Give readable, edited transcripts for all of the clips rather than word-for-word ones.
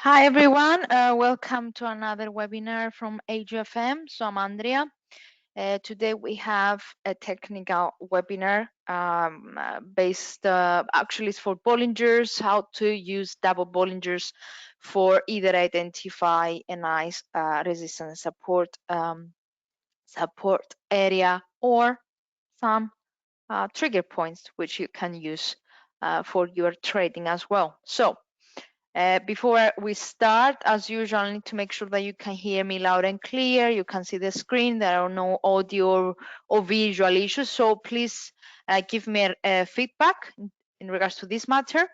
Hi everyone, welcome to another webinar from AGFM. So I'm Andria. Today we have a technical webinar based, actually it's for Bollingers, how to use double Bollingers for either identify a nice resistance support area or some trigger points which you can use for your trading as well. So before we start, as usual, I need to make sure that you can hear me loud and clear. You can see the screen. There are no audio or visual issues. So please give me a feedback in regards to this matter.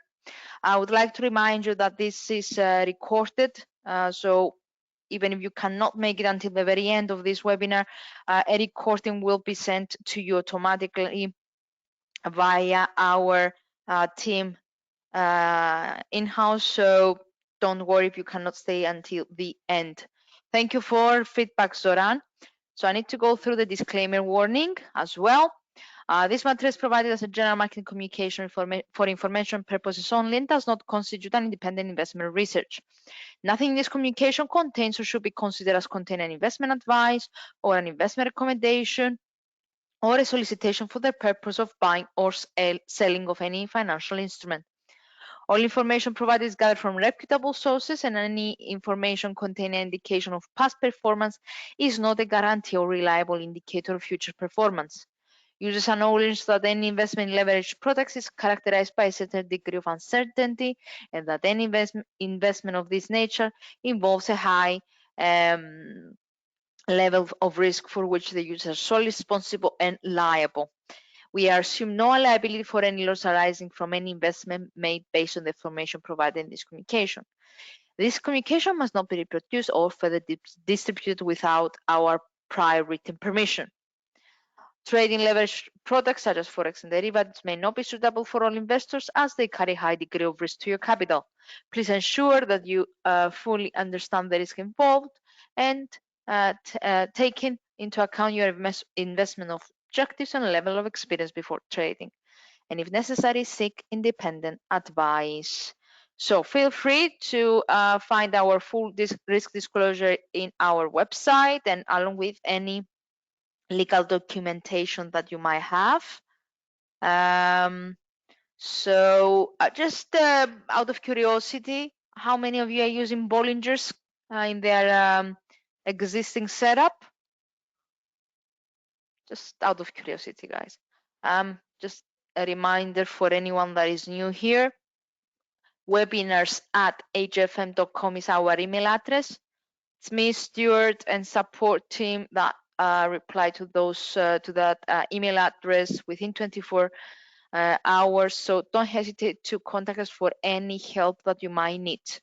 I would like to remind you that this is recorded. So even if you cannot make it until the very end of this webinar, a recording will be sent to you automatically via our team in-house, so don't worry if you cannot stay until the end. Thank you for feedback, Zoran. So I need to go through the disclaimer warning as well. This matter is provided as a general market communication for information purposes only and does not constitute an independent investment research. Nothing in this communication contains or should be considered as containing investment advice or an investment recommendation or a solicitation for the purpose of buying or selling of any financial instrument. All information provided is gathered from reputable sources, and any information containing an indication of past performance is not a guarantee or reliable indicator of future performance. Users acknowledge that any investment in leveraged products is characterized by a certain degree of uncertainty, and that any investment of this nature involves a high level of risk for which the user is solely responsible and liable. We assume no liability for any loss arising from any investment made based on the information provided in this communication. This communication must not be reproduced or further distributed without our prior written permission. Trading leveraged products such as Forex and derivatives may not be suitable for all investors as they carry a high degree of risk to your capital. Please ensure that you fully understand the risk involved and taking into account your investment objectives and level of experience before trading. And if necessary, seek independent advice. So feel free to find our full risk disclosure in our website and along with any legal documentation that you might have. Just out of curiosity, how many of you are using Bollingers in their existing setup? Just out of curiosity, guys. Just a reminder for anyone that is new here, webinars@hfm.com is our email address. It's me, Stuart, and support team that reply to those to that email address within 24 hours. So don't hesitate to contact us for any help that you might need.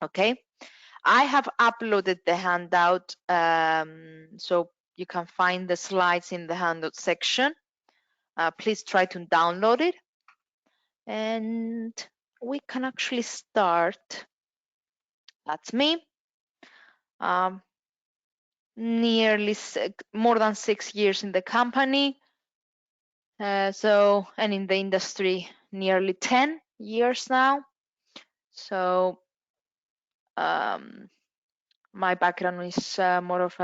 Okay, I have uploaded the handout, so you can find the slides in the handout section. Please try to download it, and we can actually start. That's me. Nearly more than 6 years in the company, and in the industry nearly 10 years now. So my background is more of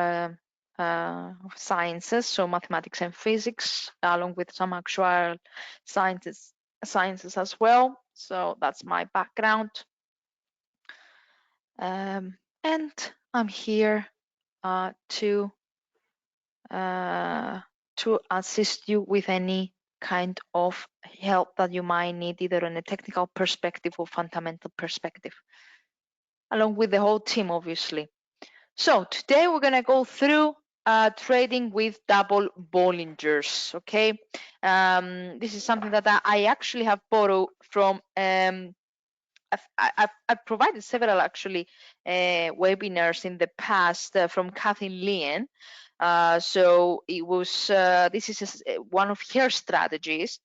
sciences, so mathematics and physics, along with some actual sciences as well. So that's my background, and I'm here to assist you with any kind of help that you might need, either on a technical perspective or fundamental perspective, along with the whole team, obviously. So today we're going to go through trading with double Bollingers. Okay, this is something that I actually have borrowed from. I've provided several actually webinars in the past from Kathy Lien. So it was this is one of her strategies.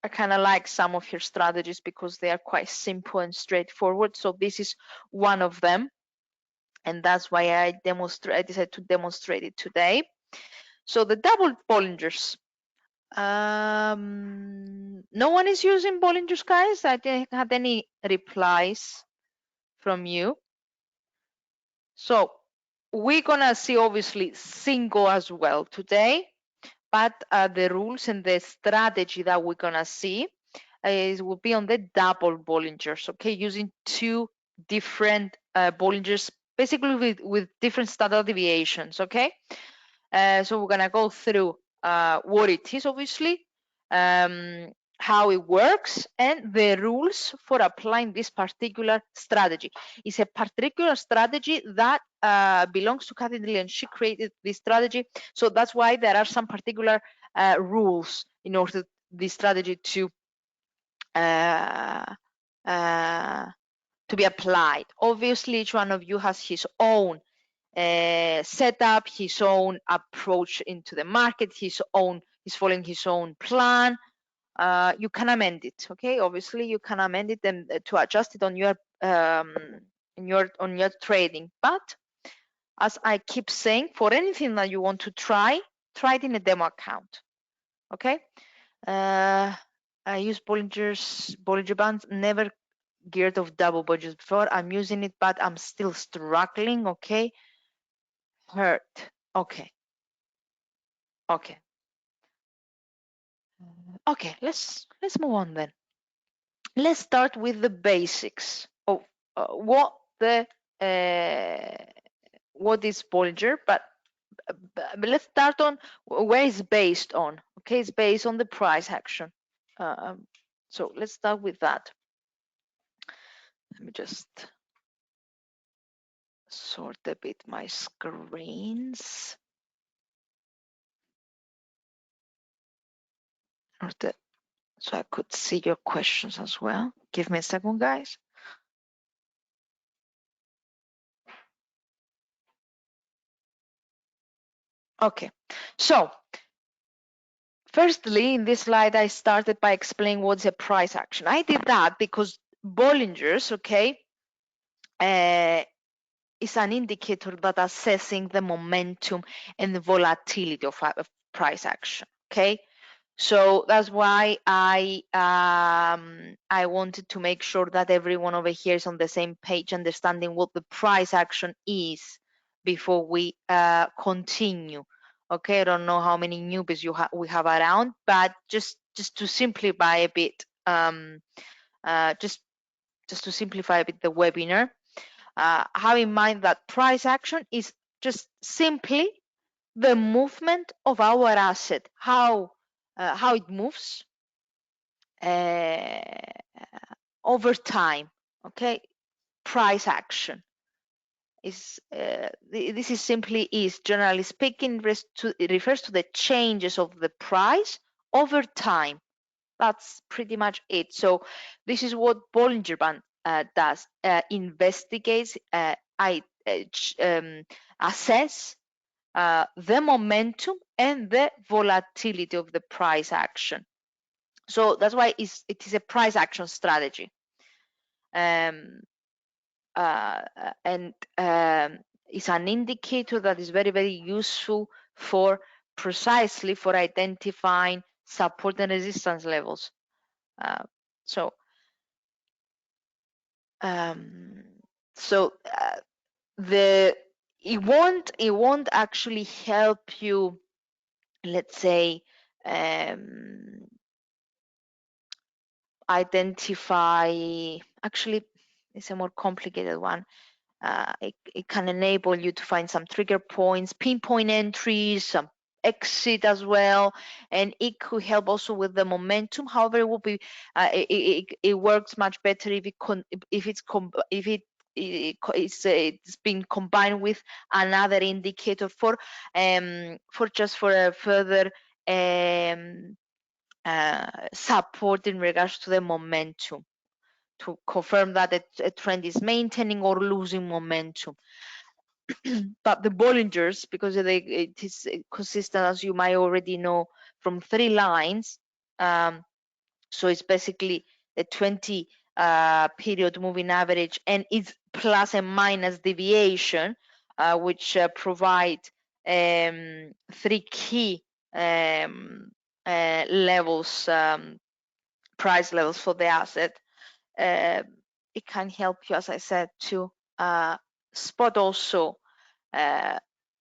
I kind of like some of her strategies because they are quite simple and straightforward. So this is one of them, and that's why I decided to demonstrate it today. So the double Bollingers. No one is using Bollinger Skies. I didn't have any replies from you. So we're gonna see obviously single as well today, but the rules and the strategy that we're gonna see will be on the double Bollingers, okay, using two different Bollingers, basically with different standard deviations, okay. So we're gonna go through what it is, obviously, how it works, and the rules for applying this particular strategy. It's a particular strategy that belongs to Cathy Dillon. She created this strategy, so that's why there are some particular rules in order this strategy uh, uh, to be applied. Obviously, each one of you has his own setup, his own approach into the market, he's following his own plan. You can amend it, okay? Obviously, you can amend it and to adjust it on your trading. But as I keep saying, for anything that you want to try it in a demo account, okay? I use Bollinger Bands, never geared of double budgets before. I'm using it, but I'm still struggling, okay? Hurt. Okay. Okay. Okay, let's move on then. Let's start with the basics of what is Bollinger, but let's start on where it's based on. Okay, it's based on the price action. So let's start with that. Let me just sort a bit my screens. So I could see your questions as well. Give me a second, guys. Okay, so firstly, in this slide, I started by explaining what's a price action. I did that because Bollinger's, okay, is an indicator that assessing the momentum and the volatility of price action, okay? So that's why I wanted to make sure that everyone over here is on the same page, understanding what the price action is before we continue. Okay, I don't know how many newbies we have around, but just to simplify a bit, just to simplify a bit the webinar, have in mind that price action is just simply the movement of our asset, how it moves over time. Okay, price action is this is simply generally speaking it refers to the changes of the price over time. That's pretty much it. So this is what Bollinger Band does: investigates, assess the momentum and the volatility of the price action. So that's why it is a price action strategy. And it's an indicator that is very, very useful for precisely for identifying support and resistance levels. So it won't actually help you, let's say, identify. Actually, it's a more complicated one. It can enable you to find some trigger points, pinpoint entries, some exit as well, and it could help also with the momentum. However, it will be it works much better it's been combined with another indicator for a further support in regards to the momentum, to confirm that a trend is maintaining or losing momentum. But the Bollingers, because it is consistent, as you might already know, from 3 lines, so it's basically the 20 period moving average and its plus and minus deviation, which provide 3 key levels, price levels for the asset. It can help you, as I said, to spot also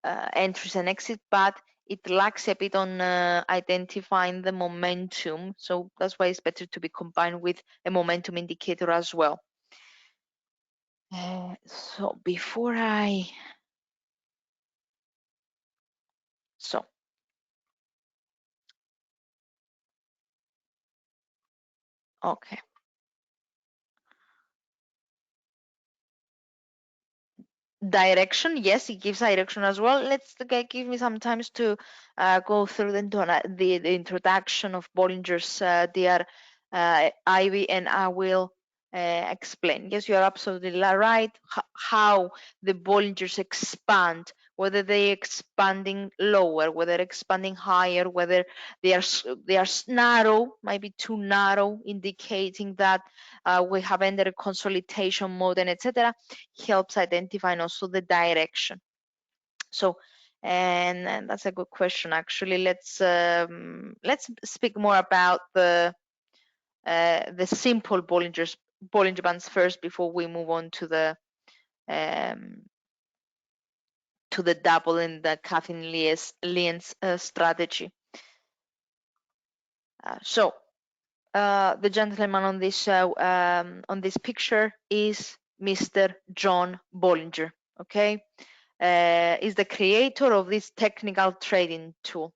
entries and exit, but it lacks a bit on identifying the momentum. So that's why it's better to be combined with a momentum indicator as well. So before okay. Direction, yes, it gives direction as well. Let's give me some time to go through the introduction of Bollinger's dear Ivy, and I will explain. Yes, you are absolutely right. How the Bollingers expand, whether they expanding lower, whether expanding higher, whether they are narrow, maybe too narrow, indicating that we have entered a consolidation mode, and etc. Helps identifying also the direction. So, and that's a good question. Actually, let's speak more about the simple Bollinger Bands first before we move on to the double in the Caffeine-Lienz strategy. So the gentleman on this picture is Mr. John Bollinger. Okay, is the creator of this technical trading tool.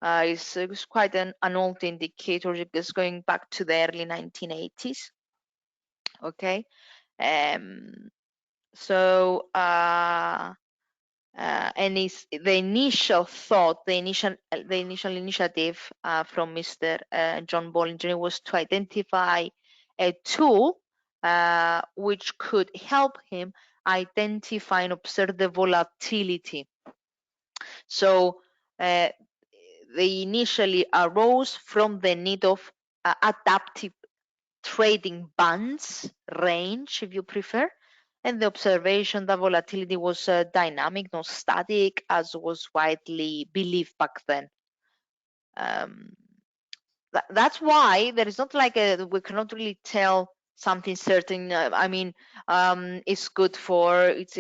It's quite an old indicator. It's going back to the early 1980s. Okay, so and is the initial thought, the initial initiative from Mr. John Bollinger was to identify a tool which could help him identify and observe the volatility. So they initially arose from the need of adaptive trading bands, range, if you prefer, and the observation that volatility was dynamic, not static, as was widely believed back then. That's why there is not like we cannot really tell something certain. I mean, it's good for it's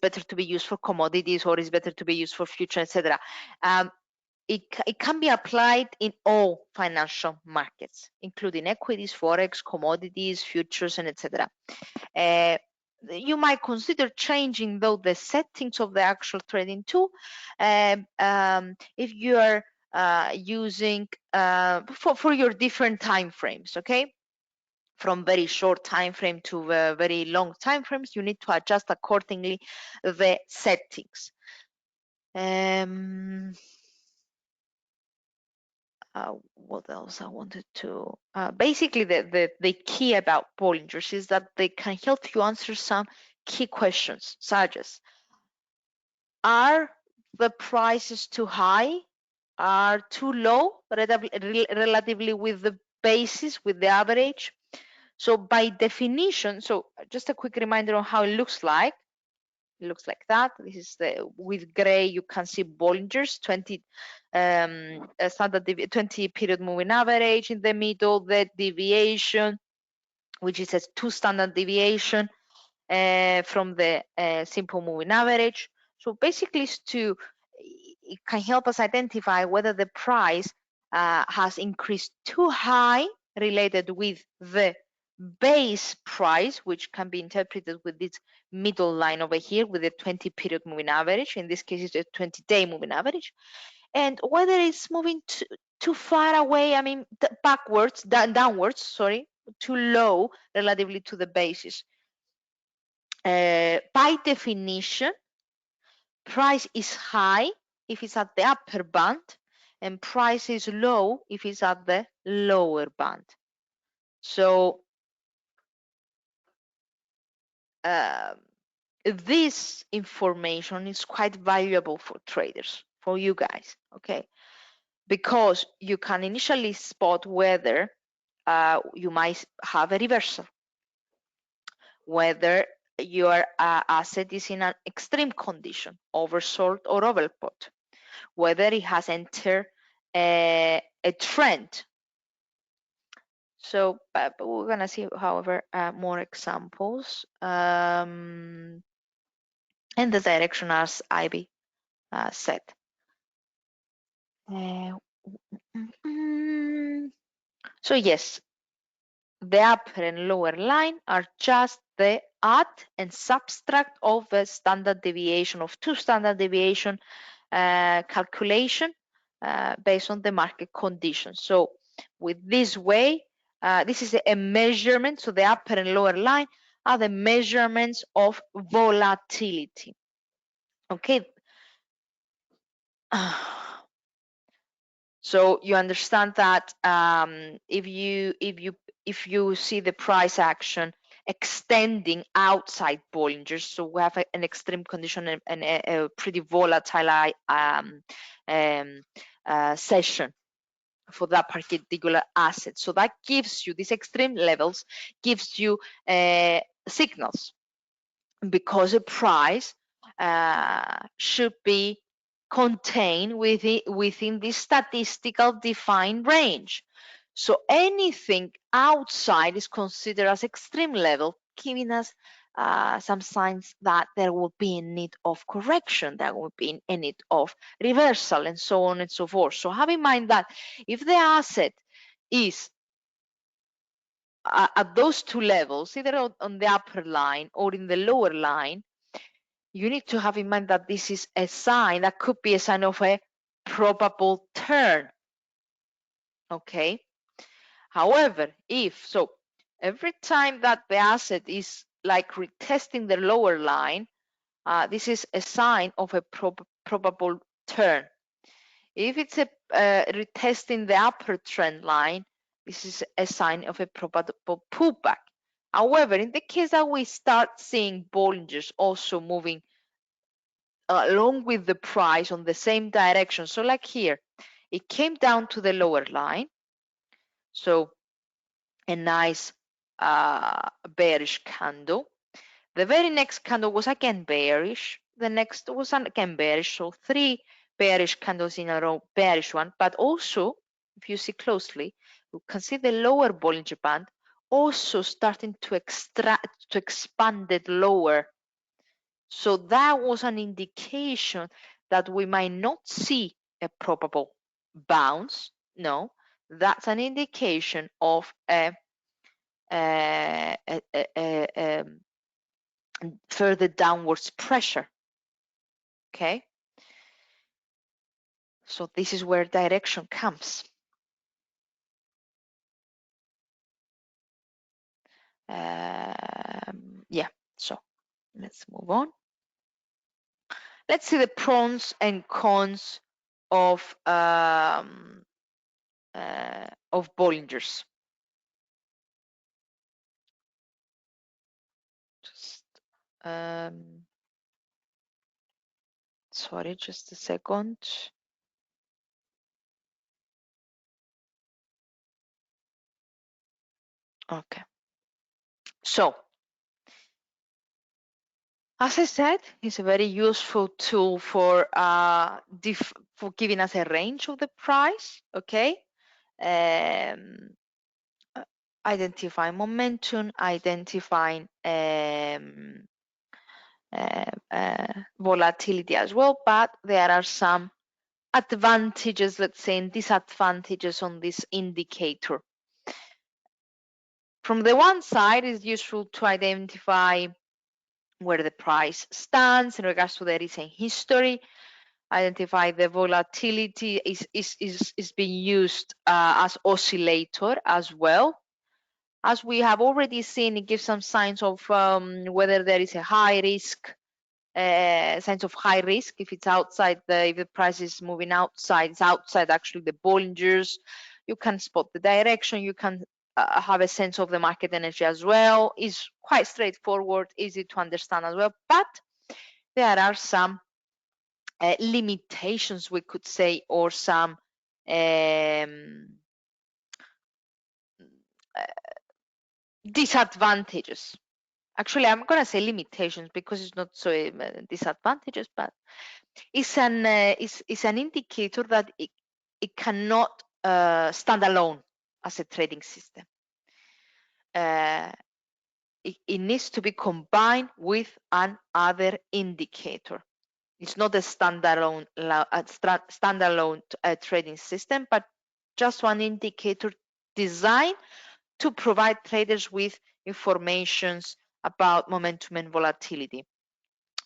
better to be used for commodities, or it's better to be used for future, etc. It can be applied in all financial markets, including equities, forex, commodities, futures, and etc. You might consider changing though the settings of the actual trading tool if you are using for your different time frames. Okay, from very short time frame to very long time frames, you need to adjust accordingly the settings. What else I wanted to basically the key about Bollingers is that they can help you answer some key questions, such as, are the prices too high, are too low relatively with the basis, with the average? So by definition, so just a quick reminder on how it looks like. It looks like that. This is with gray, you can see Bollinger's 20 standard 20 period moving average in the middle, the deviation, which is a 2 standard deviation from the simple moving average. So basically it can help us identify whether the price has increased too high related with the base price, which can be interpreted with this middle line over here with the 20 period moving average. In this case, it's a 20-day moving average. And whether it's moving too far away, I mean, downwards, sorry, too low relatively to the basis. By definition, price is high if it's at the upper band, and price is low if it's at the lower band. So this information is quite valuable for traders, for you guys, okay? Because you can initially spot whether you might have a reversal, whether your asset is in an extreme condition, oversold or overbought, whether it has entered a trend. So, but we're gonna see, however, more examples. And the direction as Ivy said. So yes, the upper and lower line are just the add and subtract of the standard deviation of two standard deviation calculation based on the market conditions. So with this way, this is a measurement. So the upper and lower line are the measurements of volatility. Okay. So you understand that if you see the price action extending outside Bollinger, so we have an extreme condition and a pretty volatile session for that particular asset. So that gives you these extreme levels, gives you signals, because a price should be contained within this statistical defined range. So anything outside is considered as extreme level, giving us some signs that there will be a need of correction, there will be a need of reversal, and so on and so forth. So have in mind that if the asset is at those two levels, either on the upper line or in the lower line, you need to have in mind that this is a sign that could be a sign of a probable turn. Okay. However, if so, every time that the asset is like retesting the lower line, this is a sign of a probable turn. If it's a retesting the upper trend line, this is a sign of a probable pullback. However, in the case that we start seeing Bollingers also moving along with the price on the same direction, so like here, it came down to the lower line, so a nice bearish candle. The very next candle was again bearish. The next was again bearish. So three bearish candles in a row, bearish one. But also, if you see closely, you can see the lower Bollinger Band also starting to expand it lower. So that was an indication that we might not see a probable bounce. No, that's an indication of a further downwards pressure. Okay, so this is where direction comes. Yeah, so let's move on. Let's see the pros and cons of Bollingers. Just sorry, just a second. Okay, so as I said, it's a very useful tool for giving us a range of the price. Okay, identifying momentum, identifying volatility as well, but there are some advantages, let's say, and disadvantages on this indicator. From the one side, it's useful to identify where the price stands in regards to the recent history. Identify the volatility is being used as oscillator as well. As we have already seen, it gives some signs of whether there is a high risk, signs of high risk. If it's outside if the price is moving outside, it's outside actually the Bollingers. You can spot the direction. You can have a sense of the market energy as well. It's quite straightforward, easy to understand as well. But there are some limitations, we could say, or some disadvantages. Actually, I'm going to say limitations because it's not so disadvantages, but it's an indicator that it cannot stand alone as a trading system. It needs to be combined with another indicator. It's not a standalone trading system, but just one indicator designed to provide traders with informations about momentum and volatility.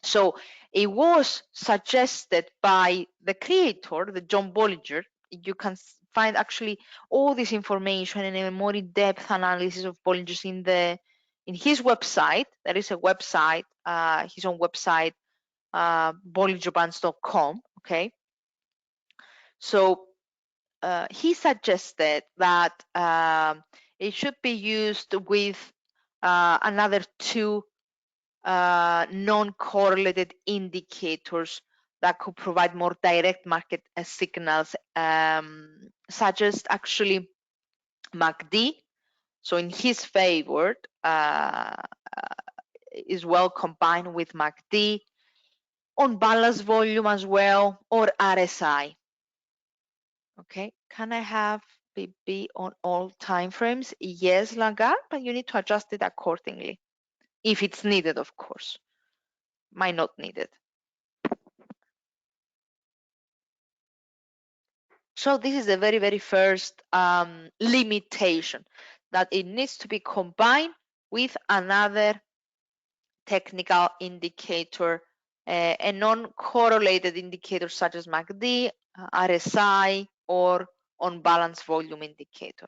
So it was suggested by the creator, the John Bollinger. You can find actually all this information and a more in-depth analysis of Bollinger's in his website. There is a website, his own website, bollingerbands.com. Okay, so he suggested that it should be used with another two non-correlated indicators that could provide more direct market signals, such as actually MACD. So in his favor, is well combined with MACD, on balance volume as well, or RSI. Okay, can I have BB on all time frames? Yes, Lagarde, but you need to adjust it accordingly. If it's needed, of course. Might not need it. So this is the very, very first limitation, that it needs to be combined with another technical indicator, a non-correlated indicator such as MACD, RSI, or on balance volume indicator.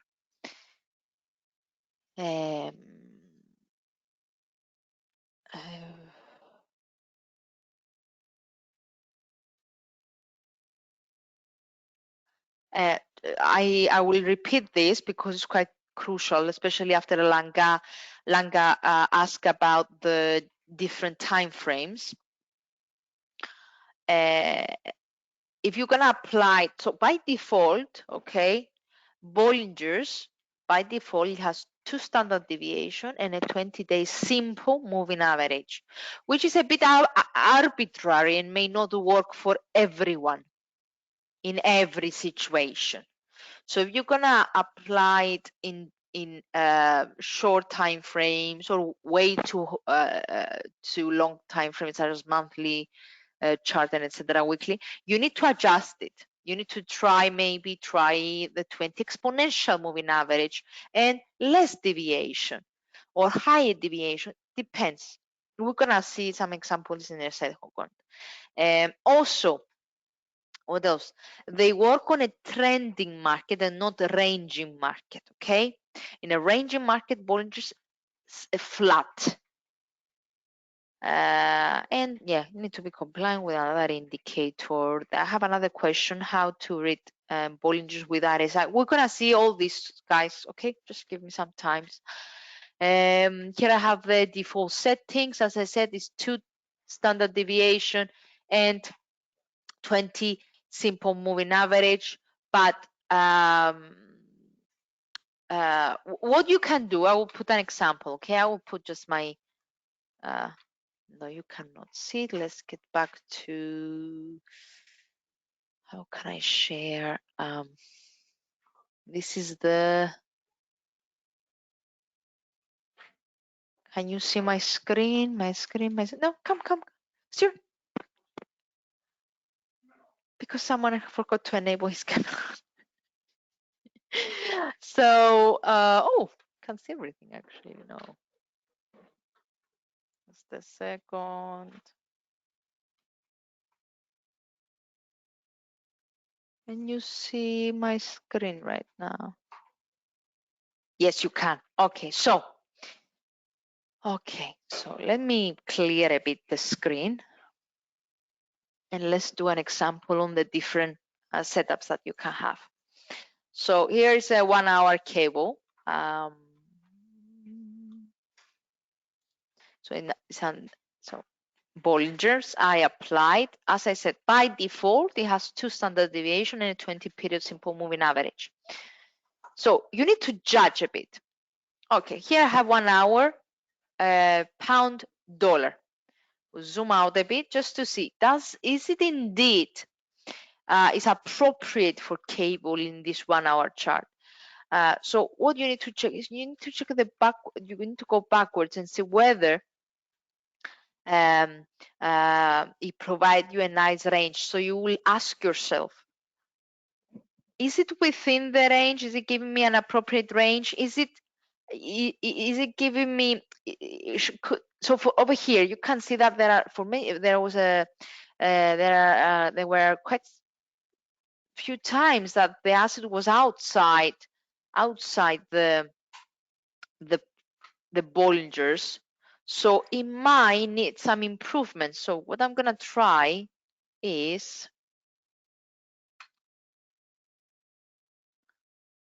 I will repeat this because it's quite crucial, especially after Langa asked about the different time frames. If you're gonna apply, so by default, okay, Bollinger's by default it has 2 standard deviation and a 20-day simple moving average, which is a bit arbitrary and may not work for everyone in every situation. So if you're gonna apply it in short time frames or way too long time frames, such as monthly chart and etc., weekly, you need to adjust it. You need to maybe try the 20 exponential moving average and less deviation or higher deviation. Depends. We're gonna see some examples in a second. Also, what else? They work on a trending market and not a ranging market, okay? In a ranging market, Bollinger's flat. And yeah, you need to be compliant with another indicator. I have another question, how to read Bollinger's with RSI. We're gonna see all these, guys, okay? Just give me some time. Here I have the default settings. As I said, it's 2 standard deviation and 20 simple moving average. But what you can do, I will put an example, okay? I will put just my, no, you cannot see it. Let's get back to, how can I share? This is the, can you see my screen? No, come, sure. Because someone forgot to enable his camera. So, oh, can see everything actually, you know. Just a second. Can you see my screen right now? Yes, you can. Okay, so let me clear a bit the screen and let's do an example on the different setups that you can have. So here is a 1 hour cable. So Bollinger's I applied. As I said, by default, it has 2 standard deviation and a 20 period simple moving average. So you need to judge a bit. Okay, here I have 1 hour, pound dollar. We'll zoom out a bit just to see, is it indeed is appropriate for cable in this 1 hour chart. So what you need to check is you need to check the back, you need to go backwards and see whether um, it provides you a nice range. So you will ask yourself, is it within the range? Is it giving me an appropriate range? Is it giving me so for over here you can see that there are, for me there was a there were quite few times that the asset was outside the the the Bollingers, so it might need some improvement. So what I'm gonna try is,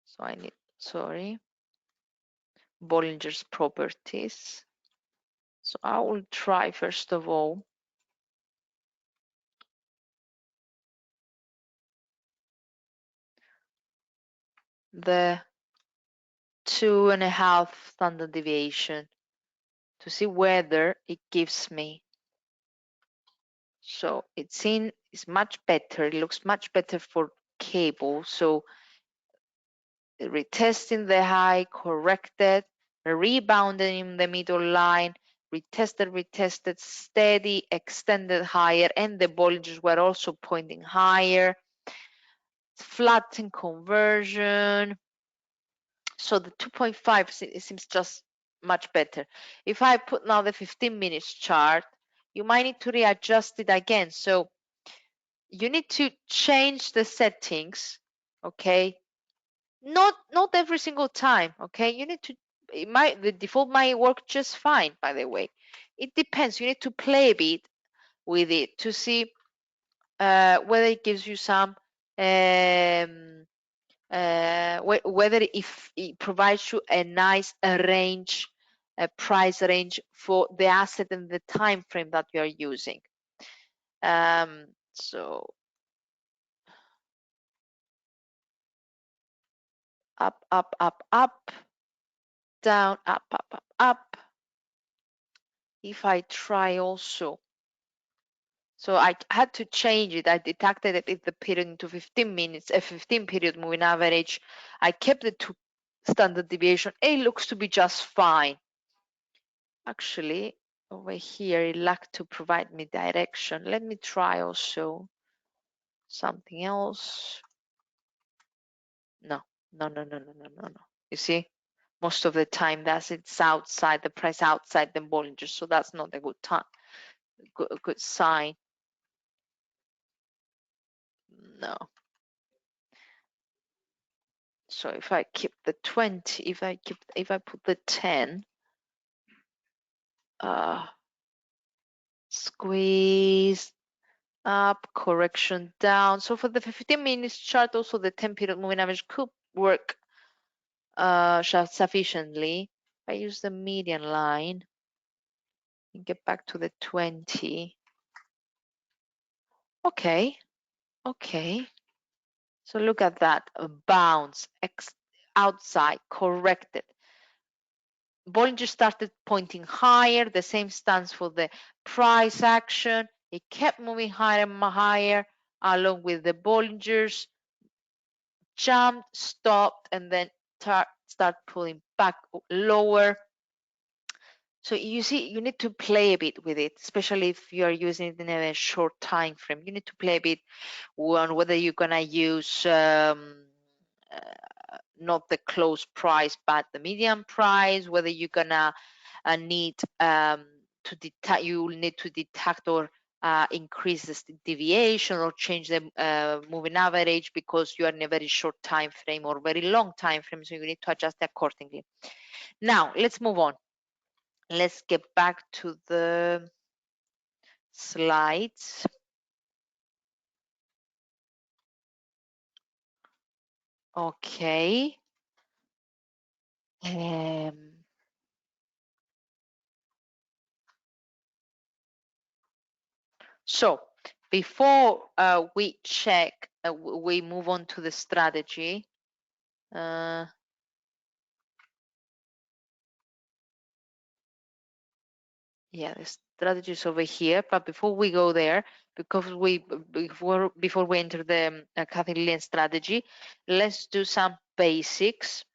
so I need, sorry, Bollinger's properties. So I will try first of all the 2.5 standard deviation to see whether it gives me. So it's much better. It looks much better for cable. So retesting the high, corrected, rebounded in the middle line, retested, steady, extended higher, and the Bollingers were also pointing higher. Flattened conversion. So the 2.5 seems just much better. If I put now the 15 minutes chart, you might need to readjust it again. So you need to change the settings, okay? Not every single time, okay? You need to, the default might work just fine, by the way. It depends. You need to play a bit with it to see whether it gives you some whether if it provides you a nice range, a price range for the asset and the time frame that you are using. So up, up, up, up, down, up, up, up, up. If I try also, so I had to change it. I detected it if the period into 15 minutes, a 15 period moving average. I kept the 2 standard deviation. It looks to be just fine. Actually, over here, it lacked to provide me direction. Let me try also something else. No, no, no, no, no, no, no, no. You see, most of the time it's outside the price, outside the Bollinger, so that's not a good time, good sign. No. So if I keep the 20, if I put the 10, squeeze up, correction down. So for the 15 minutes chart, also the 10 period moving average could work sufficiently. I use the median line and get back to the 20. Okay, okay. So look at that, a bounce, outside, corrected. Bollinger started pointing higher. The same stands for the price action. It kept moving higher and higher along with the Bollingers. Jumped, stopped, and then start pulling back lower. So you see, you need to play a bit with it, especially if you are using it in a short time frame. You need to play a bit on whether you're gonna use not the close price, but the median price. Whether you're gonna need to detect, you will need to detect or increase the deviation or change the moving average because you are in a very short time frame or very long time frame. So you need to adjust accordingly. Now let's move on. Let's get back to the slides. Okay. So before we check, we move on to the strategy. Yeah, the strategy is over here. But before we go there, because before we enter the Catholic strategy, let's do some basics.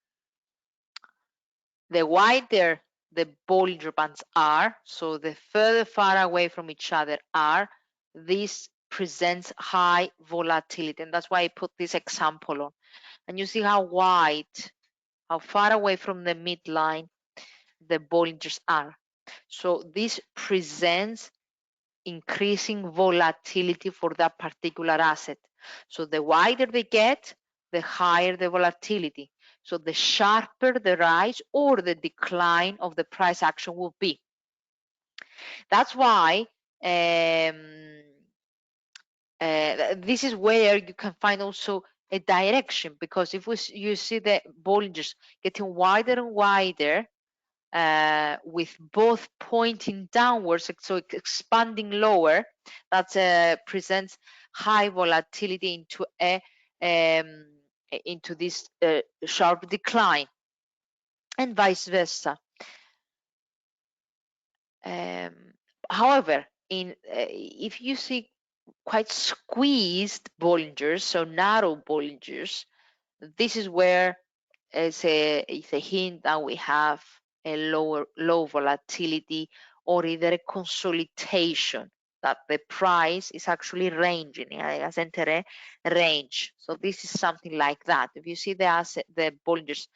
The wider the Bollinger Bands are, so the further far away from each other are, this presents high volatility, and that's why I put this example on. And you see how wide, how far away from the midline the Bollingers are. So this presents increasing volatility for that particular asset. So the wider they get, the higher the volatility. So the sharper the rise or the decline of the price action will be. That's why this is where you can find also a direction, because if you see the Bollingers getting wider and wider, with both pointing downwards, so expanding lower, that presents high volatility into this sharp decline, and vice versa. However, if you see quite squeezed Bollingers, so narrow Bollingers, this is where it's a hint that we have a low volatility, or either a consolidation, that the price is actually ranging. It has entered a range. So this is something like that. If you see the Bollingers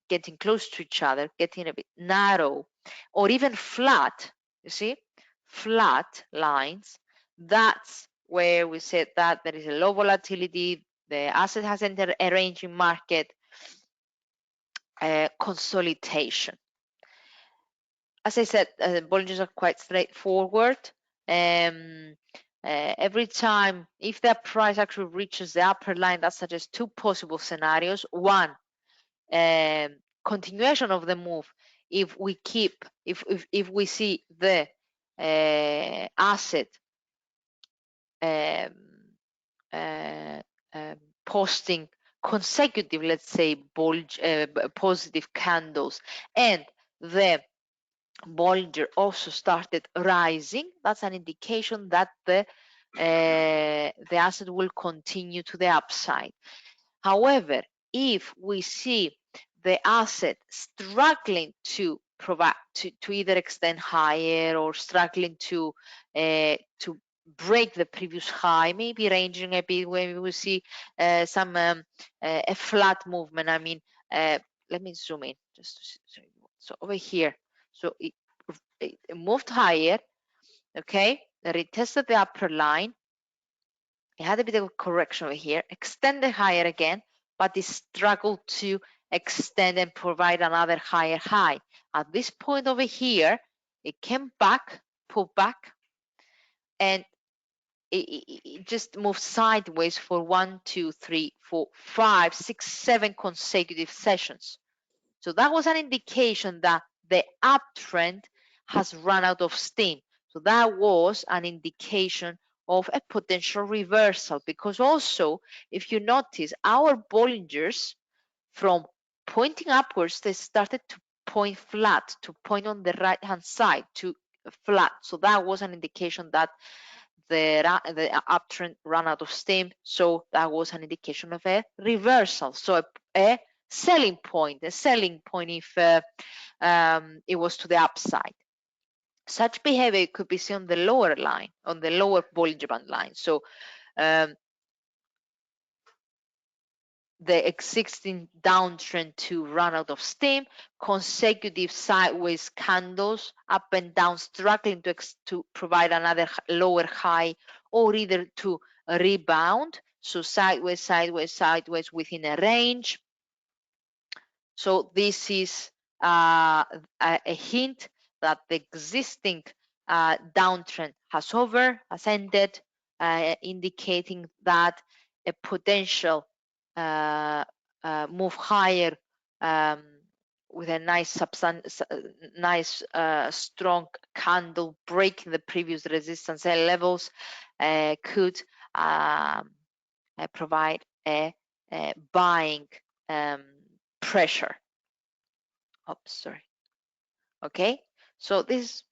getting close to each other, getting a bit narrow, or even flat, you see, flat lines, that's where we said that there is a low volatility, the asset has entered a ranging market, consolidation. As I said, Bollingers are quite straightforward. Every time, if the price actually reaches the upper line, that suggests two possible scenarios. One, continuation of the move. If we see the asset posting consecutive, let's say, positive candles, and the Bollinger also started rising, that's an indication that the asset will continue to the upside. However, if we see the asset struggling to provide to either extend higher, or struggling to break the previous high, maybe ranging a bit, when we see a flat movement. I mean, let me zoom in just to see. So over here, so it moved higher, okay, retested the upper line, it had a bit of a correction over here, extended higher again, but it struggled to extend and provide another higher high. At this point over here, it came back, pulled back, and it just moved sideways for 1, 2, 3, 4, 5, 6, 7 consecutive sessions. So that was an indication that the uptrend has run out of steam. So that was an indication of a potential reversal, because also, if you notice, our Bollingers, from pointing upwards, they started to point flat, to point on the right hand side, to flat. So that was an indication that the uptrend ran out of steam. So that was an indication of a reversal. So a selling point if it was to the upside. Such behavior could be seen on the lower line, on the lower Bollinger Band line. So the existing downtrend to run out of steam, consecutive sideways candles, up and down, struggling to provide another lower high, or either to rebound. So sideways, sideways, sideways within a range. So this is a hint that the existing downtrend has ended, indicating that a potential move higher with a nice strong candle breaking the previous resistance levels could provide a buying pressure. Oops, sorry. Okay, so this is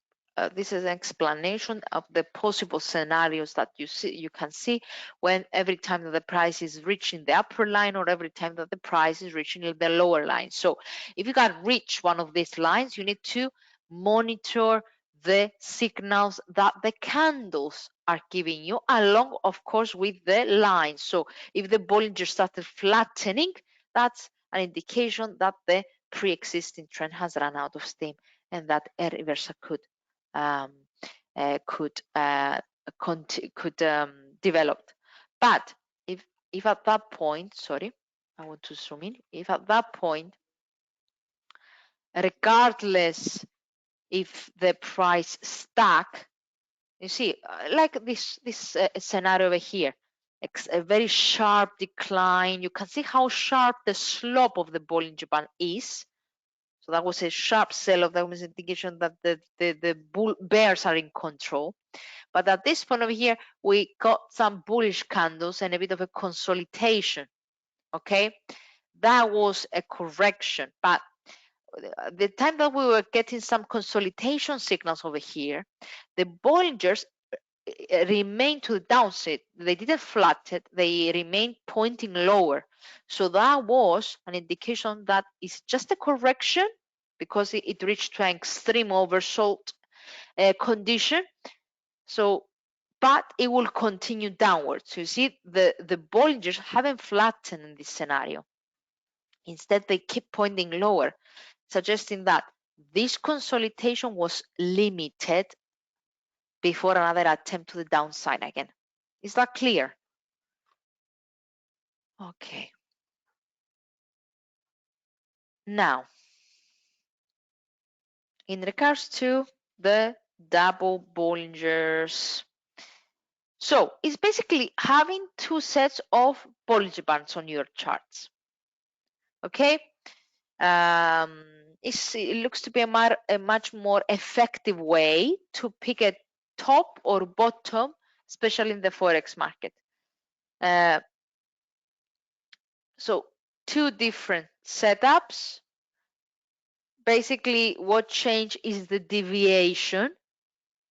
this is an explanation of the possible scenarios that you can see when every time that the price is reaching the upper line or every time that the price is reaching the lower line. So if you can reach one of these lines, you need to monitor the signals that the candles are giving you, along of course with the lines. So if the Bollinger started flattening, that's an indication that the pre-existing trend has run out of steam and that a reversal could um, could develop. But if at that point, sorry, I want to zoom in. If at that point, regardless if the price stuck, you see, like this scenario over here, a very sharp decline. You can see how sharp the slope of the Bollinger Band is. So that was a sharp sell-off. That was an indication that the bears are in control. But at this point over here, we got some bullish candles and a bit of a consolidation. Okay, that was a correction. But the time that we were getting some consolidation signals over here, the Bollingers remained to the downside. They didn't flatten, they remained pointing lower. So that was an indication that it's just a correction because it reached to an extreme oversold condition. So, but it will continue downwards. So you see, the Bollingers haven't flattened in this scenario. Instead, they keep pointing lower, suggesting that this consolidation was limited before another attempt to the downside again. Is that clear? Okay. Now, in regards to the double Bollingers, so it's basically having two sets of Bollinger Bands on your charts. Okay, it looks to be a much more effective way to pick a top or bottom, especially in the forex market. So two different setups. Basically, what change is the deviation.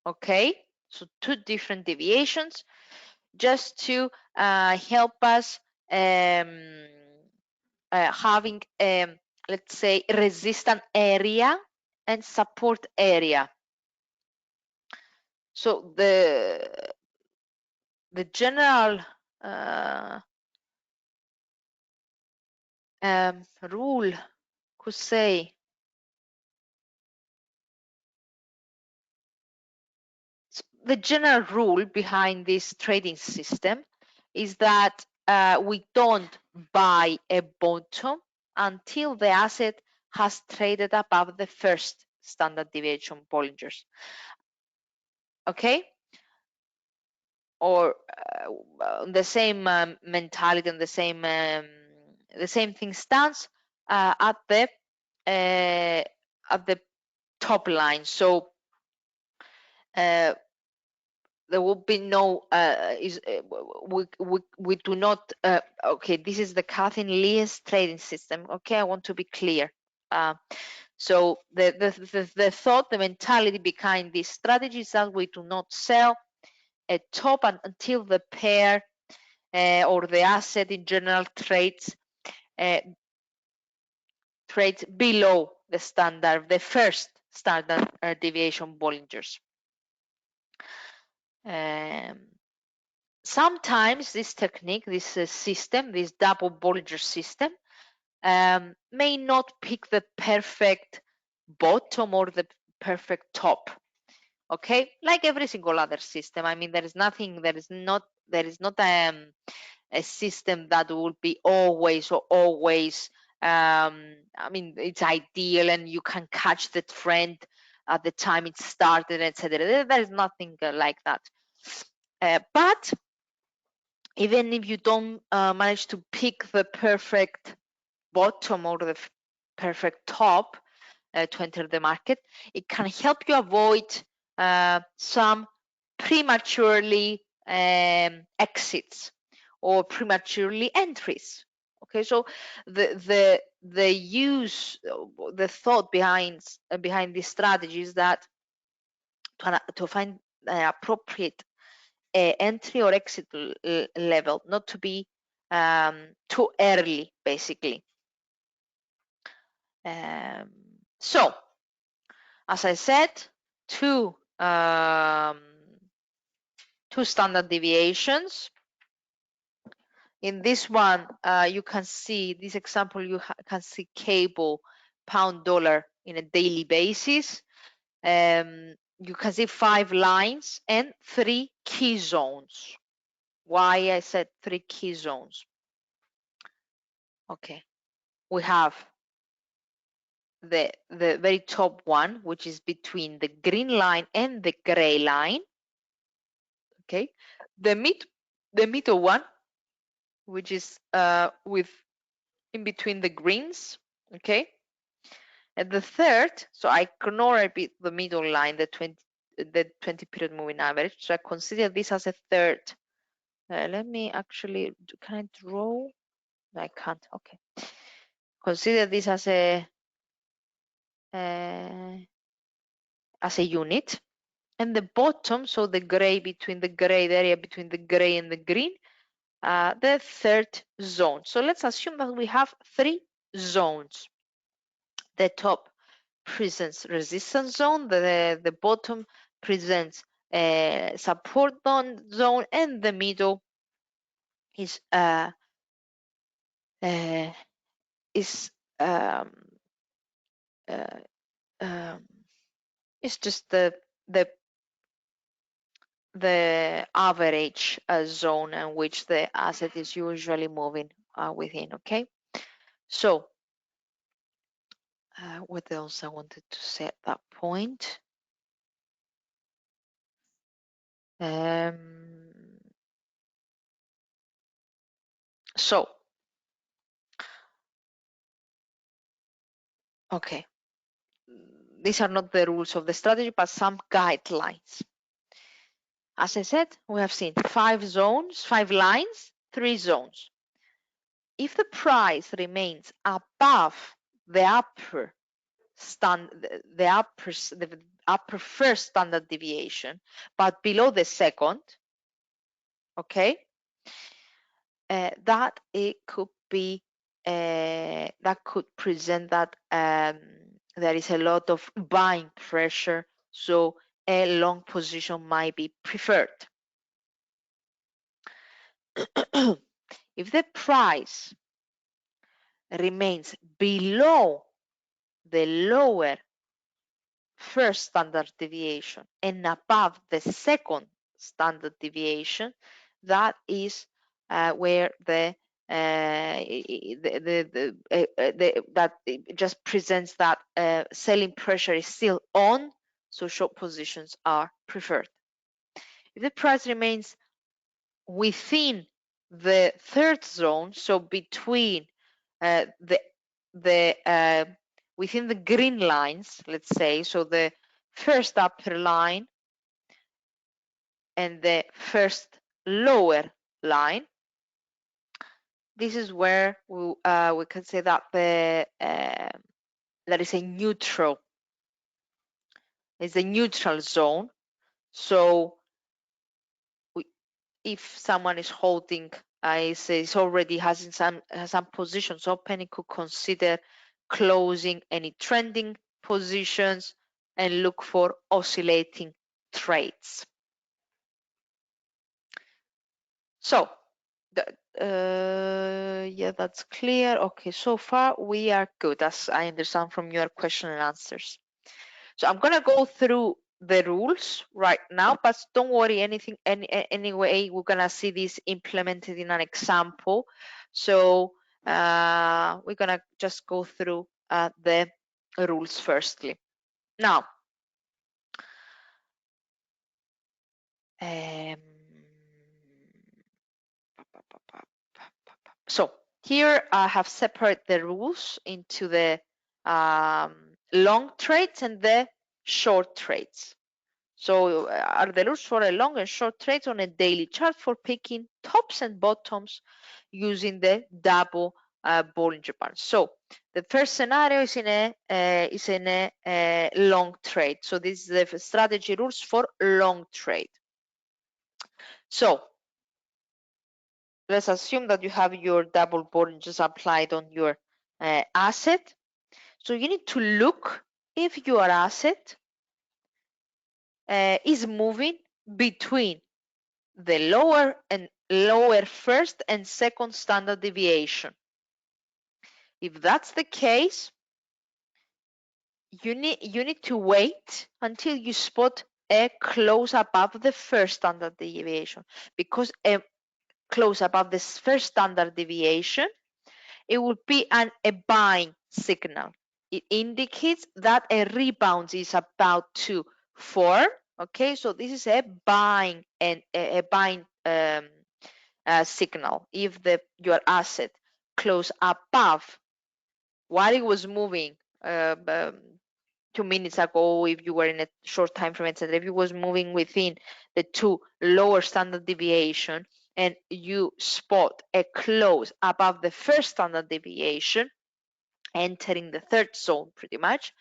Okay, so two different deviations just to help us having let's say resistance area and support area. So the general rule could say the general rule behind this trading system is that we don't buy a bottom until the asset has traded above the first standard deviation Bollingers. Okay? Or the same mentality and the same thing stands at the top line. So there will be no we do not okay, this is the Kathleen Lee's trading system. Okay, I want to be clear. So the thought, the mentality behind this strategy is that we do not sell a top until the pair or the asset in general trades below the standard, the first standard deviation Bollingers. Sometimes this technique, this system, this double Bollinger system, may not pick the perfect bottom or the perfect top. Okay, like every single other system. I mean, there is not a system that will be always. I mean, it's ideal and you can catch the trend at the time it started, etc. There is nothing like that. But even if you don't manage to pick the perfect bottom or the perfect top to enter the market, it can help you avoid some prematurely exits or prematurely entries. Okay, so the thought behind this strategy is that to find an appropriate entry or exit level, not to be too early, basically. So, as I said, two standard deviations. In this one, you can see this example. You can see cable, pound, dollar in a daily basis. You can see 5 lines and 3 key zones. Why I said 3 key zones? Okay, we have the very top one, which is between the green line and the gray line. Okay, the middle one, which is with in between the greens. Okay, and the third, so I ignore a bit the middle line, the 20 period moving average. So I consider this as a third. Let me actually, can I draw? I can't. Okay. Consider this as a unit. And the bottom, so the gray between the gray, the area between the gray and the green, the third zone. So let's assume that we have 3 zones. The top presents resistance zone, the bottom presents support zone, and the middle is it's just the average zone in which the asset is usually moving within. Okay, so what else I wanted to say at that point? So, okay, these are not the rules of the strategy, but some guidelines. As I said, we have seen 5 zones, 5 lines, 3 zones. If the price remains above the upper first standard deviation, but below the second, okay, that it could be that could present that there is a lot of buying pressure, so a long position might be preferred. If the price remains below the lower first standard deviation and above the second standard deviation, that is where that it just presents that selling pressure is still on, so short positions are preferred. If the price remains within the third zone, so between within the green lines, let's say, so the first upper line and the first lower line, this is where we can say that there is a neutral zone. So if someone is holding, is already has some positions open, it could consider closing any trending positions and look for oscillating trades. So, yeah, that's clear. Okay, so far we are good, as I understand from your question and answers. So I'm gonna go through the rules right now, but don't worry, anyway, we're gonna see this implemented in an example. So we're gonna just go through the rules firstly. Now, so here I have separated the rules into the long trades and the short trades. So are the rules for a long and short trades on a daily chart for picking tops and bottoms using the double Bollinger Bands. So the first scenario is in a long trade. So this is the strategy rules for long trade. So let's assume that you have your double Bollingers applied on your asset. So you need to look if your asset is moving between the lower first and second standard deviation. If that's the case, you need to wait until you spot a close above the first standard deviation, because a close above this first standard deviation, it would be a buying signal. It indicates that a rebound is about to form. Okay, so this is a buying and a buying signal. If your asset close above while it was moving 2 minutes ago, if you were in a short time frame, etc., if it was moving within the two lower standard deviation and you spot a close above the first standard deviation, entering the third zone pretty much,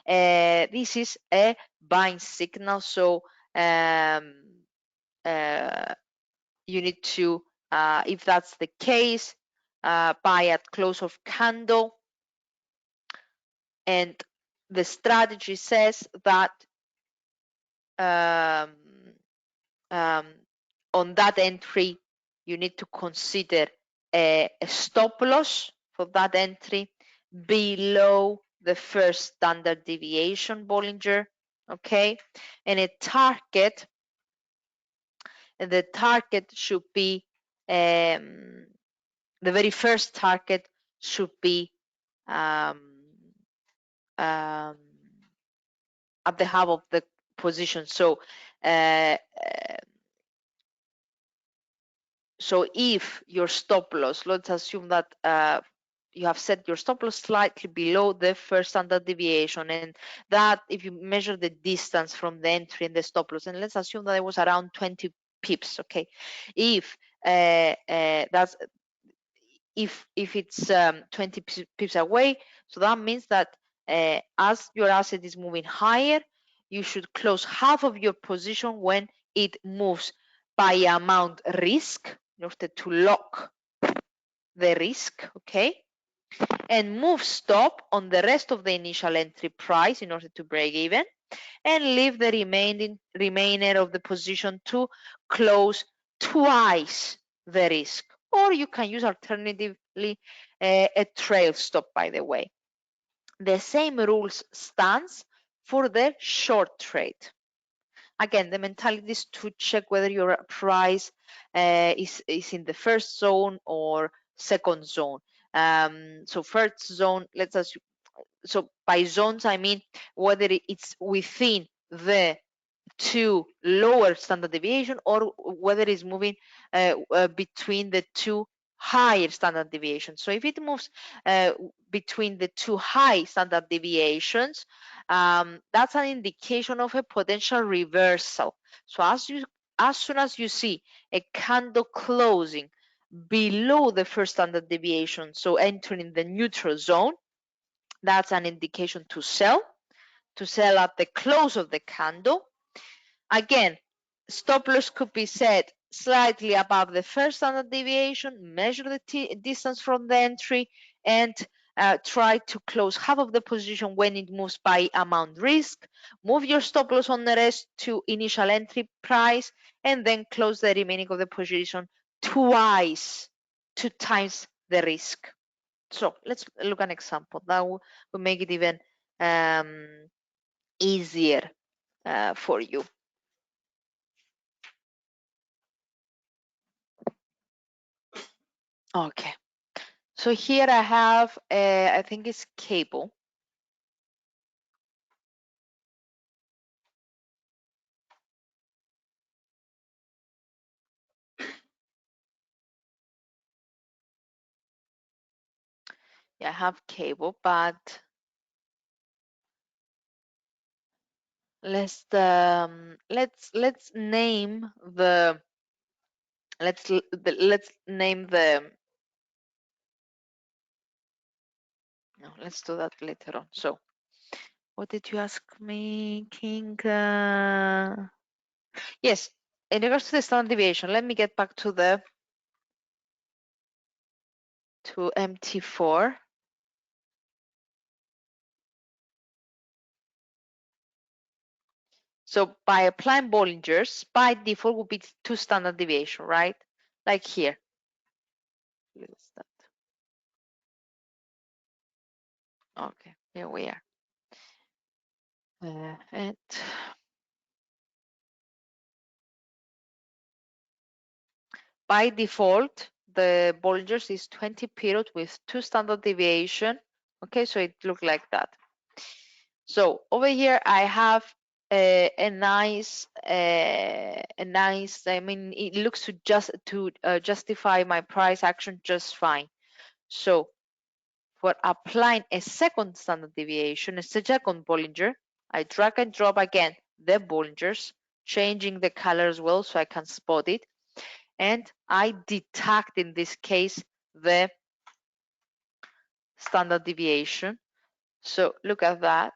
this is a buying signal. So you need to, if that's the case, buy at close of candle. And the strategy says that um, on that entry, you need to consider a stop loss for that entry below the first standard deviation Bollinger, okay? And a target, the target should be, the very first target should be at the half of the position. So so if your stop loss, let's assume that you have set your stop loss slightly below the first standard deviation, and that if you measure the distance from the entry and the stop loss, and let's assume that it was around 20 pips, okay? If that's if it's 20 pips away, so that means that as your asset is moving higher, you should close half of your position when it moves by amount risk in order to lock the risk, okay? And move stop on the rest of the initial entry price in order to break even, and leave the remainder of the position to close twice the risk. Or you can use alternatively a trail stop, by the way. The same rules stands for the short trade. Again, the mentality is to check whether your price is in the first zone or second zone. So first zone, let's assume, so by zones, I mean whether it's within the two lower standard deviation or whether it's moving between the two higher standard deviations. So if it moves between the two high standard deviations, that's an indication of a potential reversal. So as soon as you see a candle closing below the first standard deviation, so entering the neutral zone, that's an indication to sell at the close of the candle. Again, stop loss could be set slightly above the first standard deviation, measure the distance from the entry, and try to close half of the position when it moves by amount risk. Move your stop loss on the rest to initial entry price, and then close the remaining of the position twice, 2 times the risk. So let's look at an example that will make it even easier for you. Okay, so here I have, I think it's cable. Yeah, I have cable, but let's name the let's name No, let's do that later on. So what did you ask me, King? Yes, in regards to the standard deviation, let me get back to the MT4. So by applying Bollingers, by default would be 2 standard deviation, right? Like here. Okay, here we are. And by default, the Bollingers is 20 period with 2 standard deviation. Okay, so it looked like that. So over here I have a nice, I mean, it looks to justify my price action just fine. So for applying a second standard deviation, a second Bollinger, I drag and drop again the Bollingers, changing the color as well so I can spot it. And I detect in this case the standard deviation. So look at that.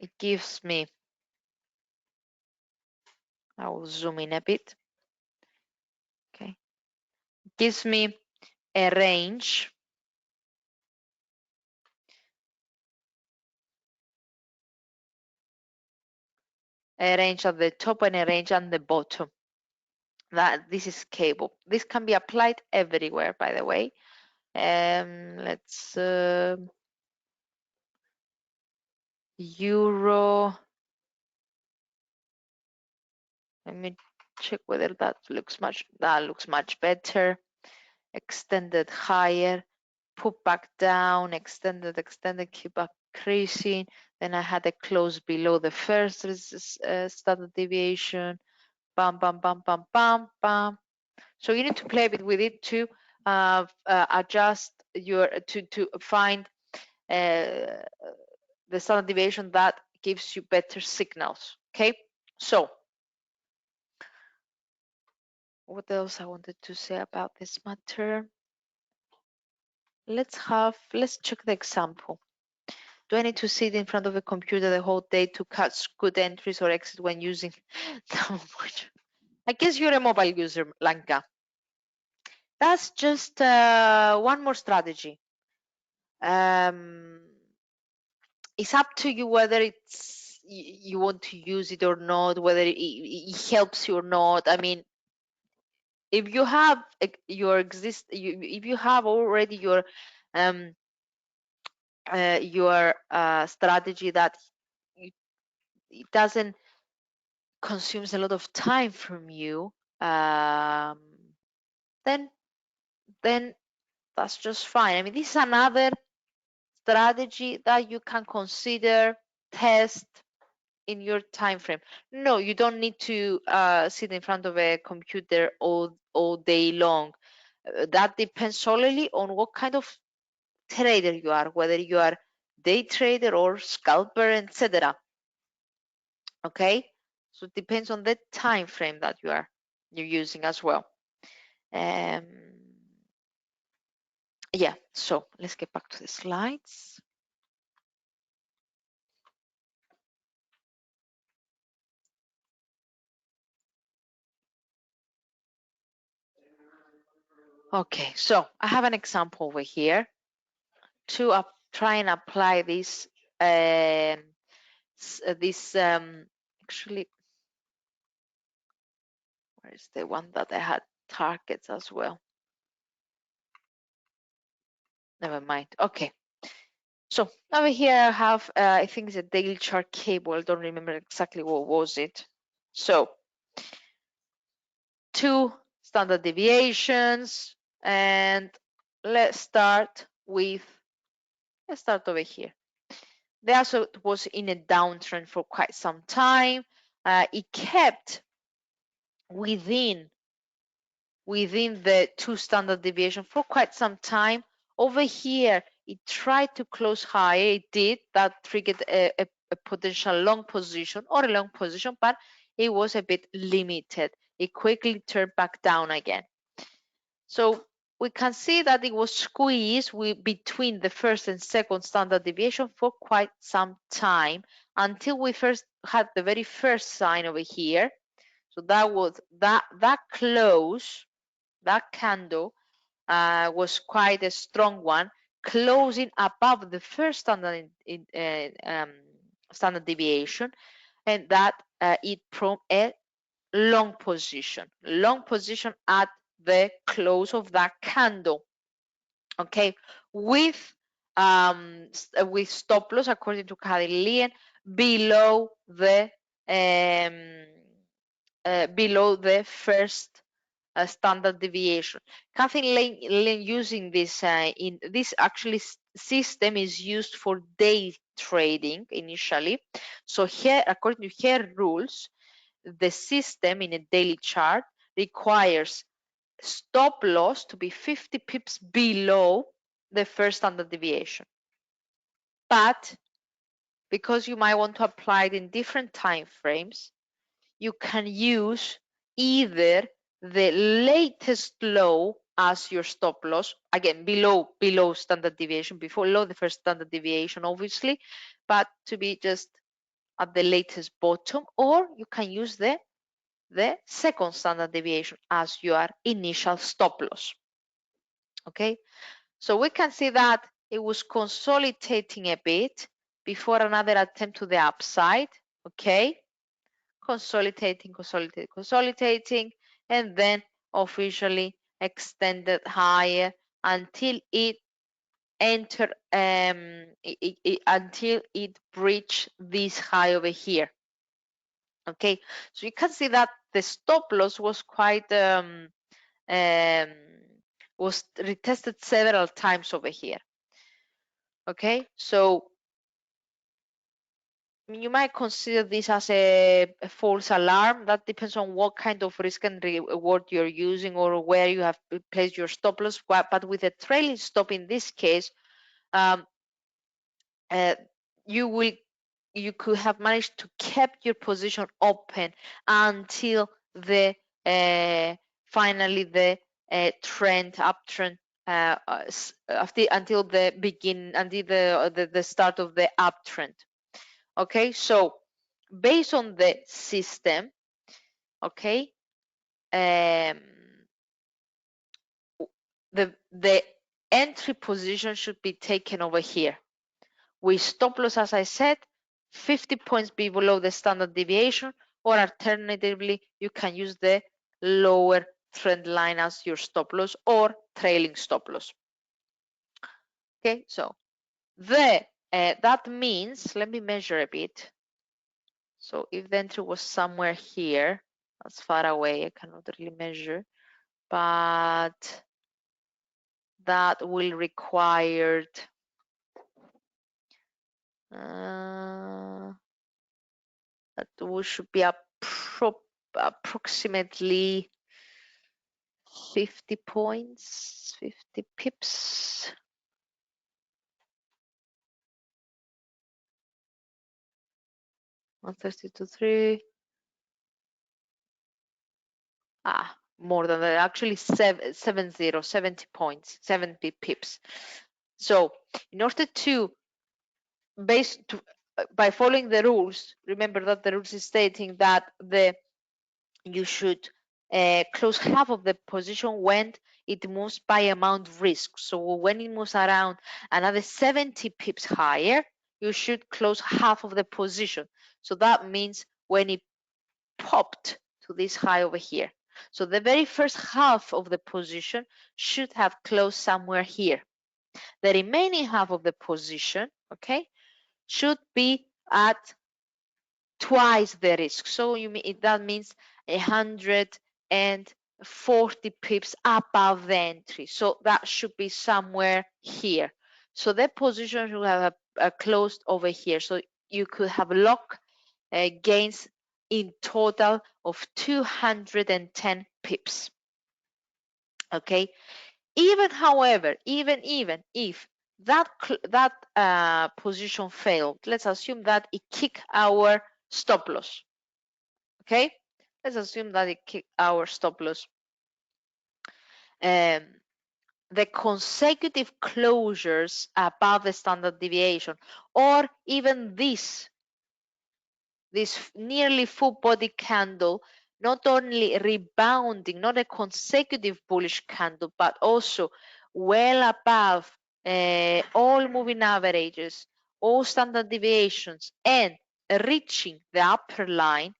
It gives me, I will zoom in a bit. Okay, gives me a range at the top and a range at the bottom. That this is cable. This can be applied everywhere, by the way. Let's euro. Let me check whether that looks much better. Extended higher, put back down, extended, keep increasing. Then I had a close below the first standard deviation. Bam, bam, bam, bam, bam, bam. So you need to play a bit with it to adjust your to find the standard deviation that gives you better signals. Okay, so what else I wanted to say about this matter? Let's check the example. Do I need to sit in front of a computer the whole day to catch good entries or exit when using? I guess you're a mobile user, Lanka. That's just one more strategy. It's up to you whether you want to use it or not, whether it helps you or not. I mean, if you have if you have already your strategy that it doesn't consumes a lot of time from you, then that's just fine. I mean, this is another strategy that you can consider, test in your time frame. No, you don't need to sit in front of a computer all day long. That depends solely on what kind of trader you are, whether you are day trader or scalper, etc. Okay, so it depends on the time frame that you're using as well. Um, yeah, so let's get back to the slides. Okay, so I have an example over here to try and apply this actually, where's the one that I had targets as well? Never mind. Okay, so over here I have I think it's a daily chart cable. I don't remember exactly what was it. So 2 standard deviations, and let's start over here. The asset was in a downtrend for quite some time. It kept within the 2 standard deviation for quite some time. Over here, it tried to close higher. It did. That triggered a potential long position or a long position, but it was a bit limited. It quickly turned back down again. So we can see that it was squeezed between the first and second standard deviation for quite some time until we first had the very first sign over here. So that was that close, that candle was quite a strong one, closing above the first standard standard deviation, and that it from a long position at the close of that candle. Okay, with stop loss according to Cadillian below the first standard deviation. Kathy Lane using this in this actually system is used for day trading initially. So here, according to her rules, the system in a daily chart requires stop loss to be 50 pips below the first standard deviation. But because you might want to apply it in different time frames, you can use either the latest low as your stop loss, again below standard deviation, below the first standard deviation obviously, but to be just at the latest bottom, or you can use the second standard deviation as your initial stop loss. Okay, so we can see that it was consolidating a bit before another attempt to the upside. Okay, consolidating, and then officially extended higher until it entered until it breached this high over here. Okay, so you can see that the stop loss was quite was retested several times over here. Okay, so you might consider this as a false alarm. That depends on what kind of risk and reward you're using or where you have placed your stop loss. But with a trailing stop in this case, um, you could have managed to keep your position open until the finally the uptrend until the start of the uptrend. Okay, so based on the system, okay, the entry position should be taken over here. We stop loss, as I said, 50 points below the standard deviation, or alternatively, you can use the lower trend line as your stop loss or trailing stop loss. Okay, so that means, let me measure a bit. So if the entry was somewhere here, that's far away, I cannot really measure, but that will require that should be approximately 50 points, 50 pips. $132.3. More than that, actually 70 points, 70 pips. So in order to by following the rules, remember that the rules is stating that you should close half of the position when it moves by amount risk. So when it moves around another 70 pips higher, you should close half of the position. So that means when it popped to this high over here. So the very first half of the position should have closed somewhere here. The remaining half of the position, okay, should be at twice the risk. So that means 140 pips above the entry. So that should be somewhere here. So the position should have closed over here. So you could have lock gains in total of 210 pips. Okay. However, even if that position failed, let's assume that it kicked our stop loss. Okay, let's assume that it kicked our stop loss. the consecutive closures above the standard deviation, or even this nearly full body candle, not only rebounding, not a consecutive bullish candle, but also well above all moving averages, all standard deviations, and reaching the upper line,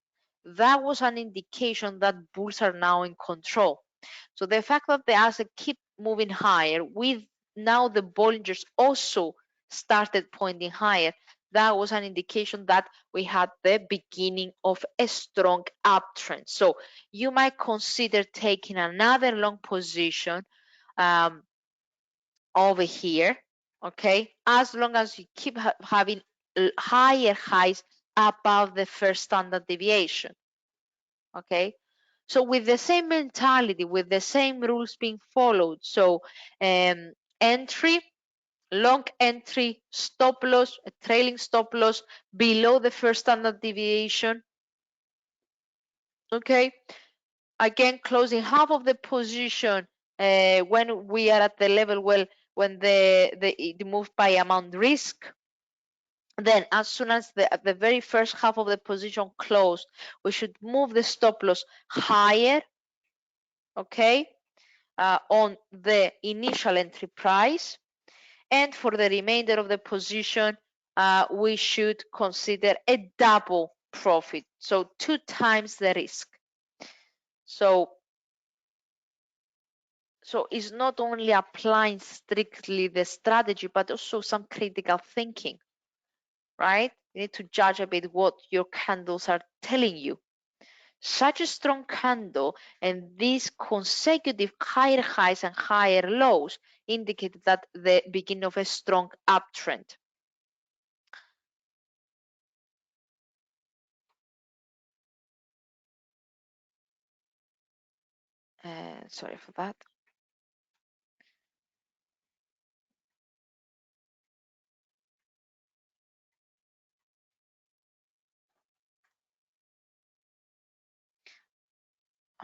that was an indication that bulls are now in control. So the fact that the asset keep moving higher, with now the Bollingers also started pointing higher, that was an indication that we had the beginning of a strong uptrend. So you might consider taking another long position um, over here, okay, as long as you keep having higher highs above the first standard deviation, okay. So with the same mentality, with the same rules being followed, so entry, long entry, stop loss, a trailing stop loss below the first standard deviation, okay. Again, closing half of the position when we are at the level when it moved by amount risk. Then as soon as the very first half of the position closed, we should move the stop loss higher, okay, on the initial entry price. And for the remainder of the position, we should consider a double profit, so 2 times the risk. So it's not only applying strictly the strategy, but also some critical thinking, right? You need to judge a bit what your candles are telling you. Such a strong candle and these consecutive higher highs and higher lows indicate that the beginning of a strong uptrend. Sorry for that.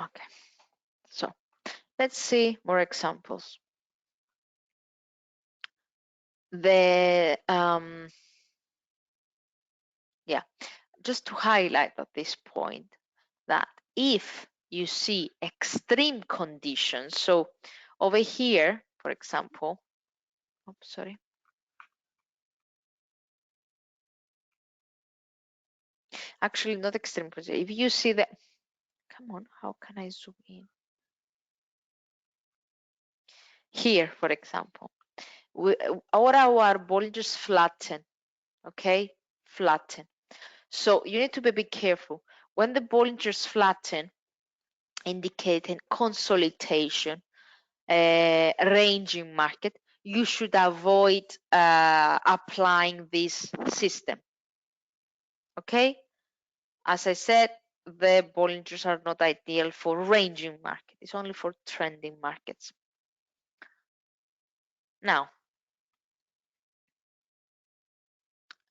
Okay, so let's see more examples. Yeah, just to highlight at this point that if you see extreme conditions, so over here, for example, oops, sorry. Actually, not extreme conditions. If you see that, come on, how can I zoom in? Here, for example, our Bollingers flatten, okay, flatten. So you need to be a bit careful. When the Bollingers flatten, indicating consolidation, ranging market, you should avoid applying this system, okay? As I said, the Bollingers are not ideal for ranging market. It's only for trending markets. Now,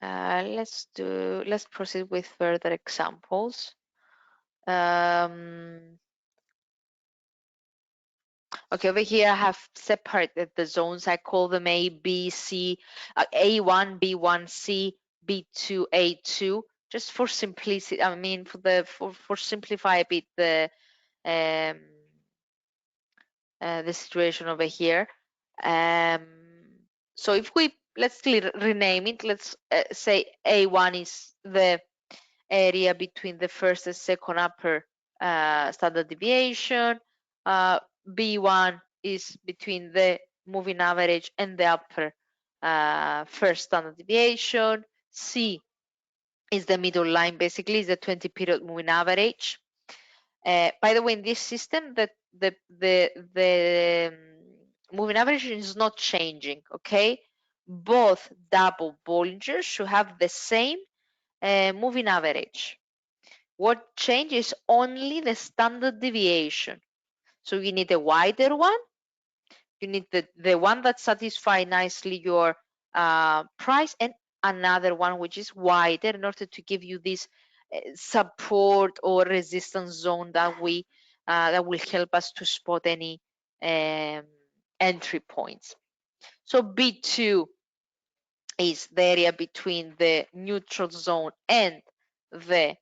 let's proceed with further examples. Okay, over here I have separated the zones. I call them A, B, C, A1, B1, C, B2, A2, just for simplicity. I mean, for simplify a bit um, the situation over here. So if let's rename it. Let's say A1 is the area between the first and second upper standard deviation. B1 is between the moving average and the upper first standard deviation. C is the middle line, basically, is the 20-period moving average. By the way, in this system, the moving average is not changing, okay? Both double Bollingers should have the same moving average. What changes only the standard deviation. So you need a wider one. You need the one that satisfies nicely your price, and another one which is wider in order to give you this support or resistance zone that will help us to spot any entry points. So B2 is the area between the neutral zone and the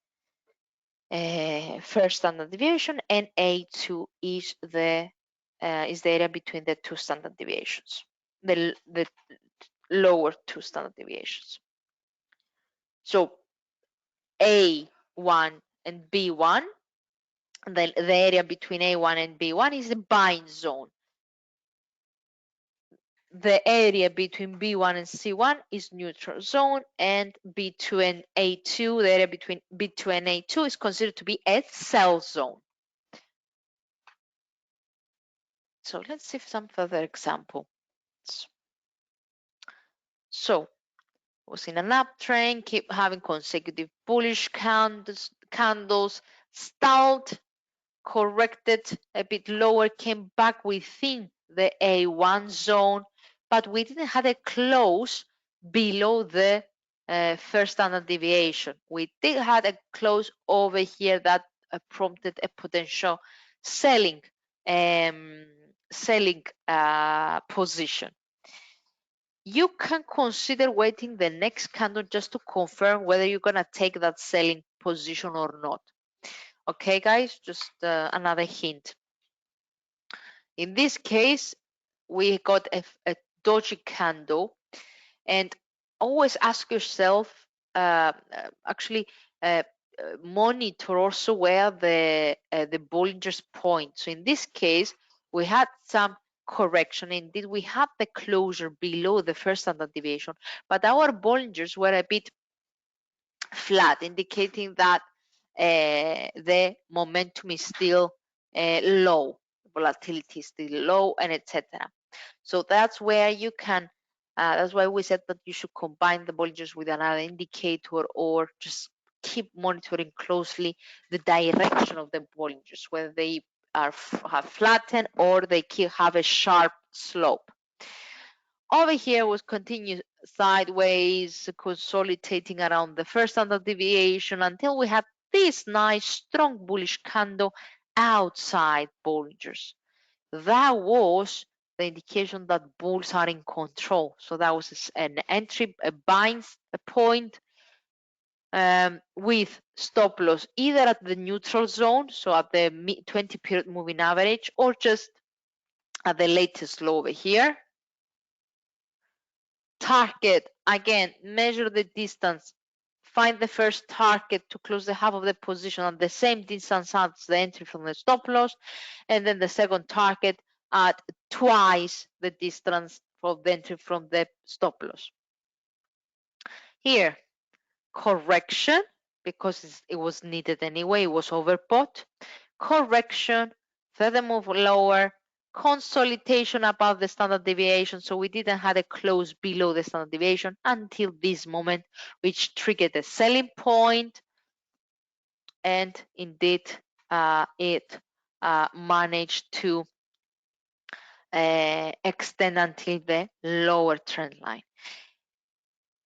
first standard deviation, and A2 is the area between the two standard deviations, the lower two standard deviations. So A1 and B1, the area between A1 and B1 is the bind zone. The area between B1 and C1 is neutral zone, and B2 and A2, the area between B2 and A2 is considered to be a cell zone. So let's see some further examples. So was in an uptrend, keep having consecutive bullish candles, stalled, corrected a bit lower, came back within the A1 zone, but we didn't have a close below the first standard deviation. We did have a close over here that prompted a potential selling position. You can consider waiting the next candle just to confirm whether you're going to take that selling position or not. Okay, guys, just another hint. In this case, we got a doji candle, and always ask yourself, actually monitor also where the Bollinger's point. So in this case, we had some correction. Indeed, we had the closure below the first standard deviation, but our Bollingers were a bit flat, indicating that the momentum is still low, volatility is still low, and etc. So that's where you can, that's why we said that you should combine the Bollingers with another indicator, or just keep monitoring closely the direction of the Bollingers, whether they have flattened or they have a sharp slope. Over here was continued sideways, consolidating around the first standard deviation until we had this nice strong bullish candle outside Bollingers. That was the indication that bulls are in control. So that was an entry, a buying point with stop loss either at the neutral zone, so at the 20 period moving average, or just at the latest low over here. Target, again, measure the distance, find the first target to close the half of the position at the same distance as the entry from the stop loss, and then the second target at twice the distance from the entry from the stop loss. Here, correction, because it was needed anyway, it was overbought. Correction, further move lower, consolidation above the standard deviation, so we didn't have a close below the standard deviation until this moment, which triggered a selling point, and indeed it managed to extend until the lower trend line.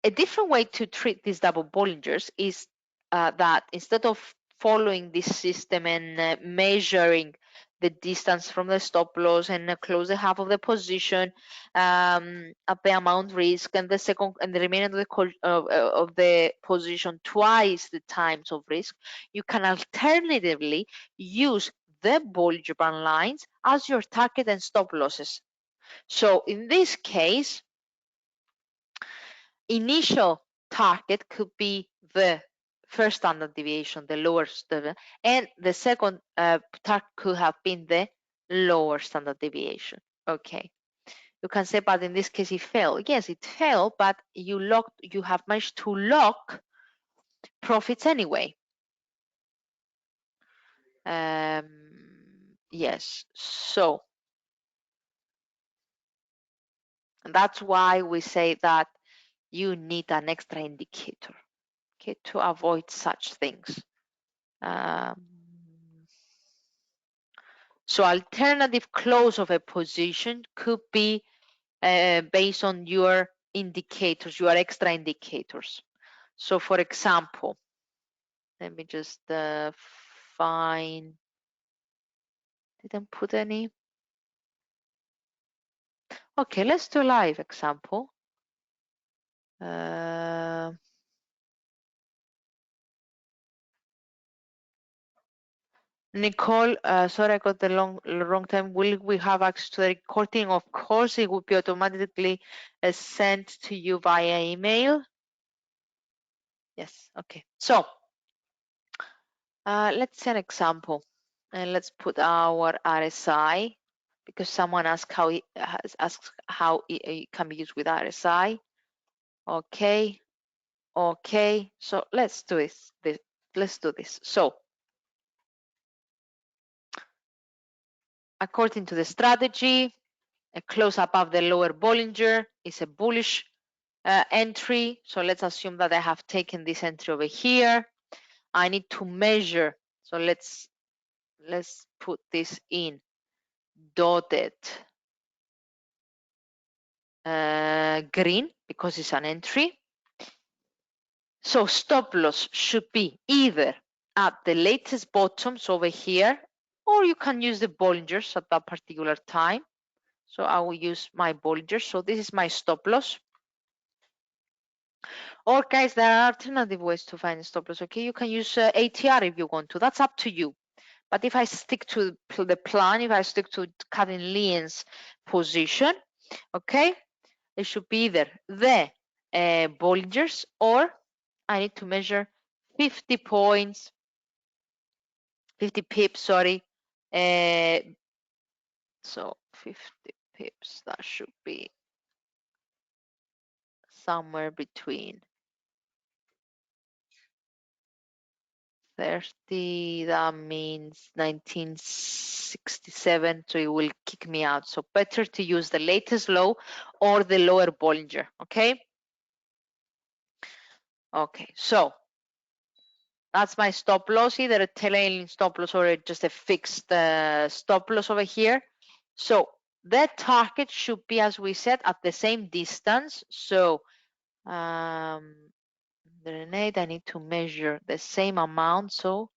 A different way to treat these double Bollingers is that instead of following this system and measuring the distance from the stop loss and close the half of the position at the amount risk, and the remaining of the position twice the times of risk, you can alternatively use the Bollinger Band lines as your target and stop losses. So in this case, initial target could be the first standard deviation, the lower standard, and the second target could have been the lower standard deviation. Okay, you can say, but in this case it fell. Yes, it fell, but you have managed to lock profits anyway. Yes, so that's why we say that you need an extra indicator, okay, to avoid such things. So alternative close of a position could be based on your indicators, your extra indicators. So for example, let me just find, didn't put any. Okay, let's do a live example. Nicole, sorry I got the wrong time. Will we have access to the recording? Of course, it will be automatically sent to you via email. Yes, okay. So let's see an example, and let's put our RSI because someone asked how it has asked how it can be used with RSI. Okay, okay. So let's do this. Let's do this. So according to the strategy, a close above the lower Bollinger is a bullish entry. So let's assume that I have taken this entry over here. I need to measure. So let's put this in dotted green because it's an entry. So stop loss should be either at the latest bottoms over here, or you can use the Bollingers at that particular time. So I will use my Bollinger. So this is my stop loss. Or guys, there are alternative ways to find stop loss. Okay, you can use ATR if you want to. That's up to you. But if I stick to the plan, if I stick to Kevin Leon's position, okay, it should be either the Bollingers or I need to measure 50 points, 50 pips, sorry. So 50 pips, that should be somewhere between 30, that means 1967, so it will kick me out. So better to use the latest low or the lower Bollinger, okay? Okay, so that's my stop loss, either a trailing stop loss or just a fixed stop loss over here. So that target should be, as we said, at the same distance. So grenade, I need to measure the same amount. So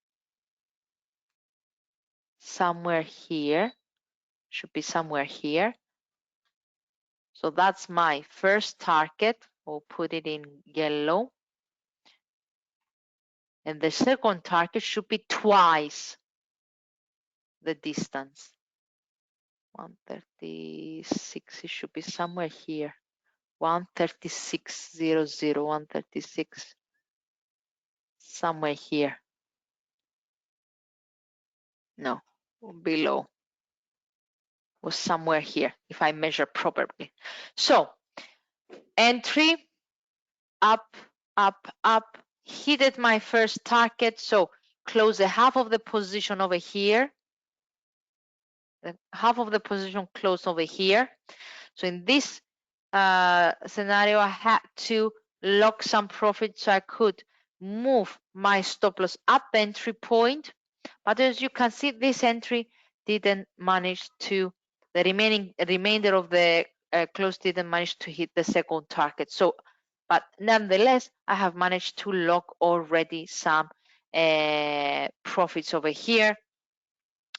somewhere here, should be somewhere here. So that's my first target. We'll put it in yellow. And the second target should be twice the distance. 136, it should be somewhere here. 136.00, 136, somewhere here. No, below. Was somewhere here if I measure properly. So entry, up, up, up, hit my first target. So close the half of the position over here. Half of the position closed over here. So in this scenario, I had to lock some profit so I could move my stop loss at the entry point. But as you can see, this entry didn't manage to, the remainder of the close didn't manage to hit the second target. So, but nonetheless, I have managed to lock already some profits over here.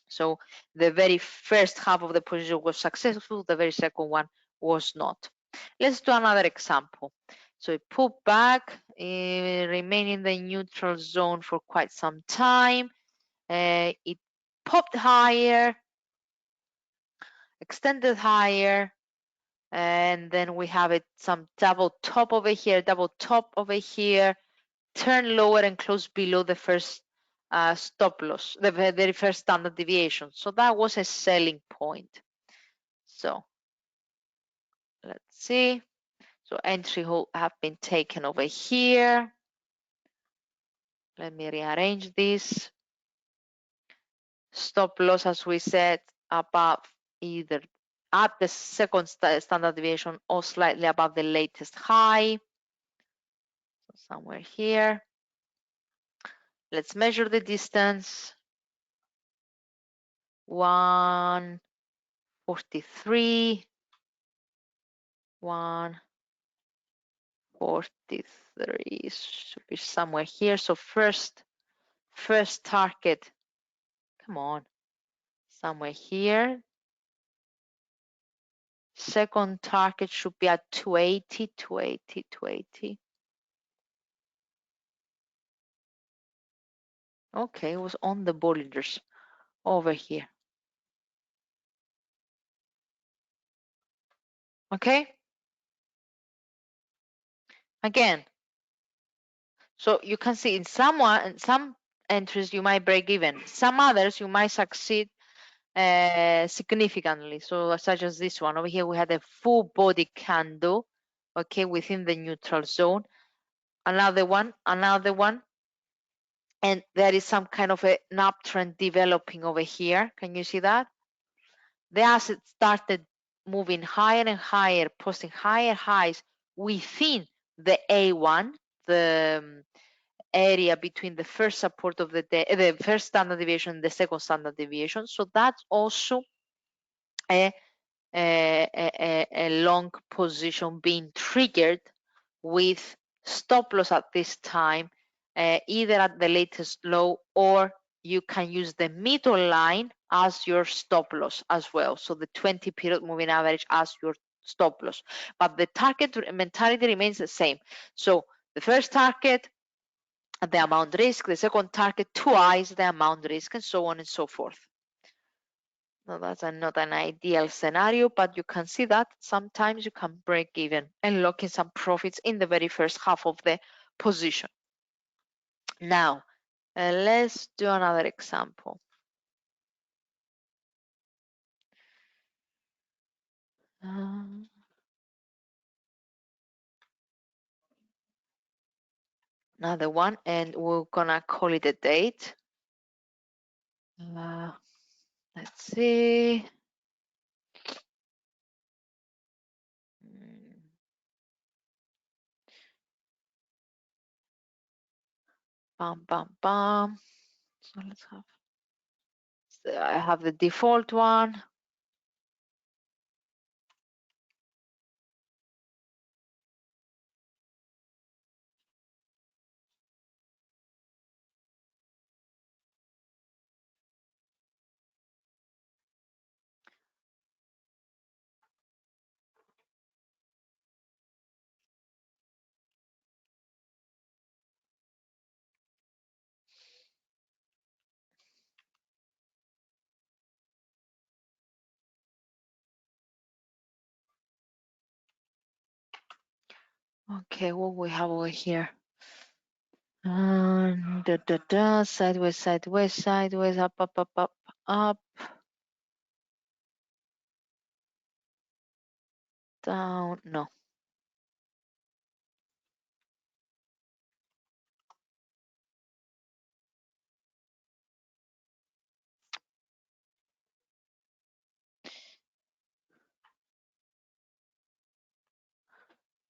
So the very first half of the position was successful, the very second one was not. Let's do another example. So it pulled back, remained in the neutral zone for quite some time. It popped higher, extended higher, and then we have it some double top over here, double top over here, turn lower and close below the first stop loss, the very first standard deviation. So that was a selling point. So let's see. So entry hole have been taken over here. Let me rearrange this. Stop loss, as we said, above either at the second standard deviation or slightly above the latest high. So somewhere here. Let's measure the distance. 143. 143 should be somewhere here. So first target, come on, somewhere here. Second target should be at 280, 280, 280. Okay, it was on the Bollingers over here. Okay. Again, so you can see in some entries you might break even. Some others you might succeed significantly. So such as this one over here, we had a full body candle, okay, within the neutral zone. Another one, and there is some kind of an uptrend developing over here. Can you see that? The asset started moving higher and higher, posting higher highs within the A1, the area between the first support of the day, the first standard deviation and the second standard deviation. So that's also a, a long position being triggered with stop loss at this time, either at the latest low, or you can use the middle line as your stop loss as well. So the 20 period moving average as your stop loss. But the target mentality remains the same. So the first target, the amount risk, the second target, twice the amount risk, and so on and so forth. Now that's not an ideal scenario, but you can see that sometimes you can break even and lock in some profits in the very first half of the position. Now, let's do another example. Another one, and we're gonna call it a date. Let's see. Bam, bam, bam. So let's have. So I have the default one. Okay, what we have over here? Sideways, sideways, sideways, up, up, up, up, up, down. No.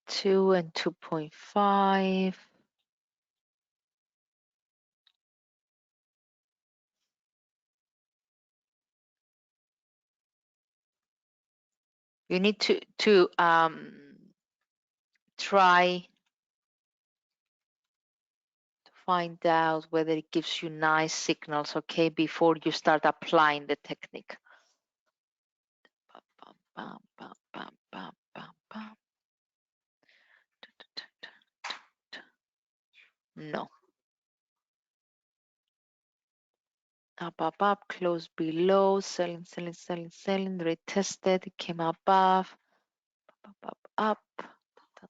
Two and 2.5. You need to try to find out whether it gives you nice signals, okay, before you start applying the technique. Bam, bam, bam, bam, bam, bam. No. Up, close below, selling, selling, selling, selling, retested, came above, up,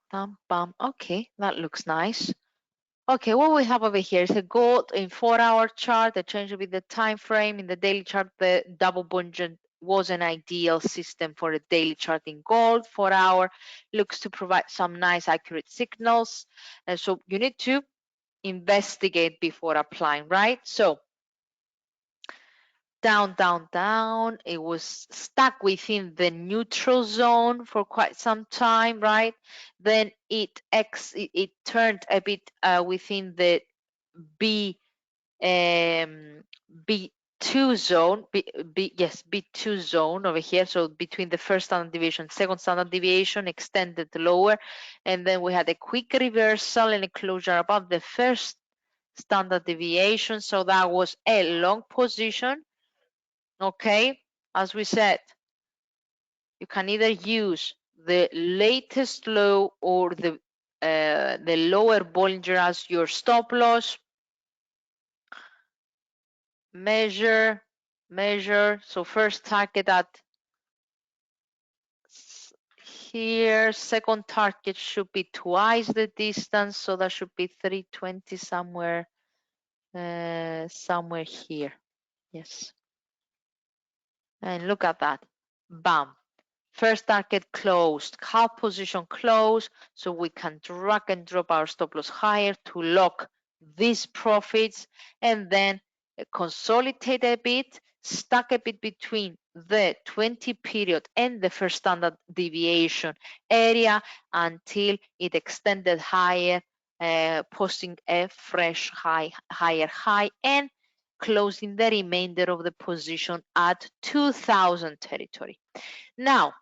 bam. Okay, that looks nice. Okay, what we have over here is a gold in 4-hour chart, the change with the time frame. In the daily chart, the double Bollinger was an ideal system for a daily chart in gold. 4-hour looks to provide some nice accurate signals. And so you need to investigate before applying, right? So down, down, down. It was stuck within the neutral zone for quite some time, right? Then it turned a bit within the B B2 zone, B2 zone over here. So between the first standard deviation, second standard deviation, extended lower, and then we had a quick reversal and a closure above the first standard deviation. So that was a long position. Okay, as we said, you can either use the latest low or the lower Bollinger as your stop loss. Measure. So first target at here, second target should be twice the distance, so that should be 320 somewhere, somewhere here. Yes. And look at that. Bam. First target closed, half position closed, so we can drag and drop our stop loss higher to lock these profits, and then consolidate a bit, stuck a bit between the 20 period and the first standard deviation area until it extended higher, posting a fresh higher high, and closing the remainder of the position at 2000 territory. Now,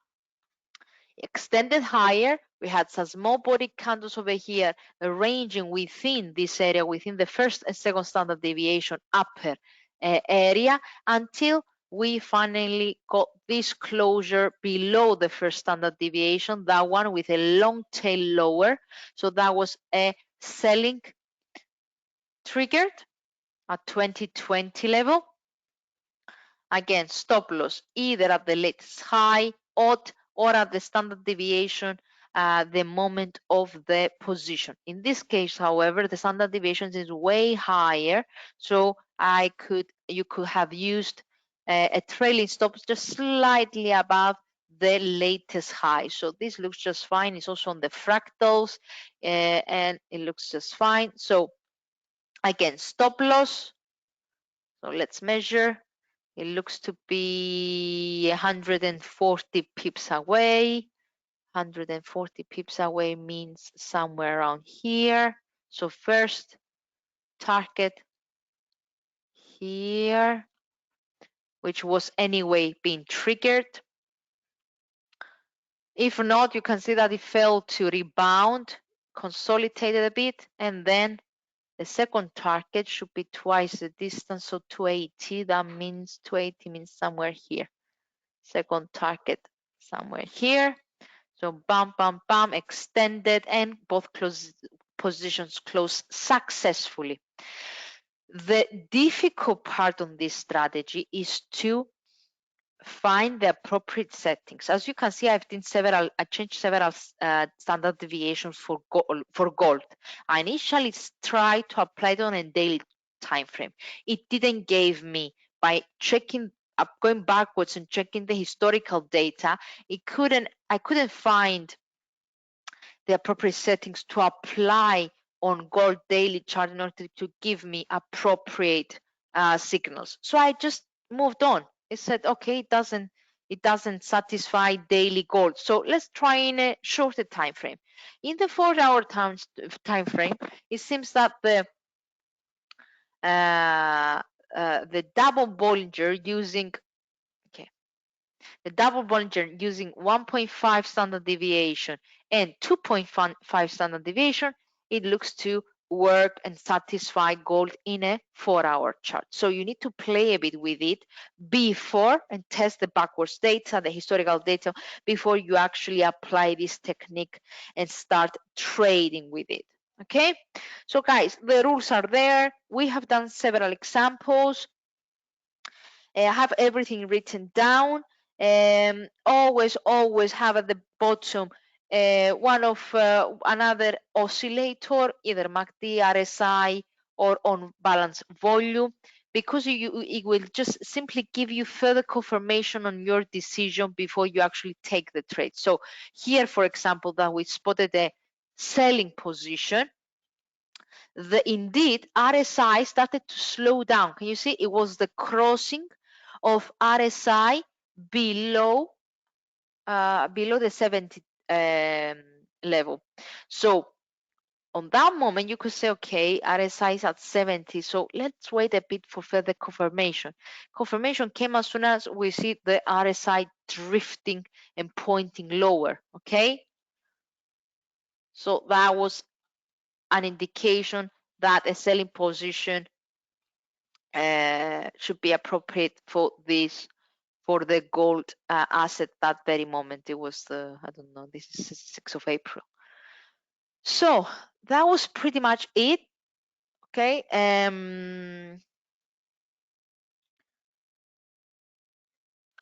extended higher, we had some small body candles over here ranging within this area, within the first and second standard deviation upper area, until we finally got this closure below the first standard deviation, that one with a long tail lower. So that was a selling triggered at 2020 level. Again, stop loss either at the latest high, odd, or at the standard deviation the moment of the position. In this case, however, the standard deviation is way higher, so you could have used a trailing stop just slightly above the latest high. So this looks just fine. It's also on the fractals, and it looks just fine. So again, stop loss. So let's measure. It looks to be 140 pips away. 140 pips away means somewhere around here. So first target here, which was anyway being triggered. If not, you can see that it failed to rebound, consolidated a bit, and then the second target should be twice the distance, so 280. That means 280 means somewhere here. Second target somewhere here. So bam, bam, bam, extended, and both positions close successfully. The difficult part on this strategy is to find the appropriate settings. As you can see, I changed several standard deviations for gold. I initially tried to apply it on a daily time frame. It didn't give me, by checking going backwards and checking the historical data, I couldn't find the appropriate settings to apply on gold daily chart in order to give me appropriate signals. So I just moved on. It said, okay, it doesn't satisfy daily gold. So let's try in a shorter time frame. In the 4-hour time frame, it seems that the double Bollinger using the double Bollinger using 1.5 standard deviation and 2.5 standard deviation, it looks to work and satisfy gold in a 4-hour chart. So you need to play a bit with it before and test the backwards data, the historical data, before you actually apply this technique and start trading with it. Okay, so guys, the rules are there. We have done several examples. I have everything written down. Always have at the bottom one of another oscillator, either MACD, RSI, or on balance volume, because it will just simply give you further confirmation on your decision before you actually take the trade. So here, for example, that we spotted a selling position. Indeed, RSI started to slow down. Can you see? It was the crossing of RSI below the 70 level. So on that moment, you could say, okay, RSI is at 70, so let's wait a bit for further confirmation. Confirmation came as soon as we see the RSI drifting and pointing lower, okay? So that was an indication that a selling position should be appropriate for this for the gold asset that very moment. It was the, I don't know, this is 6th of April. So that was pretty much it. Okay.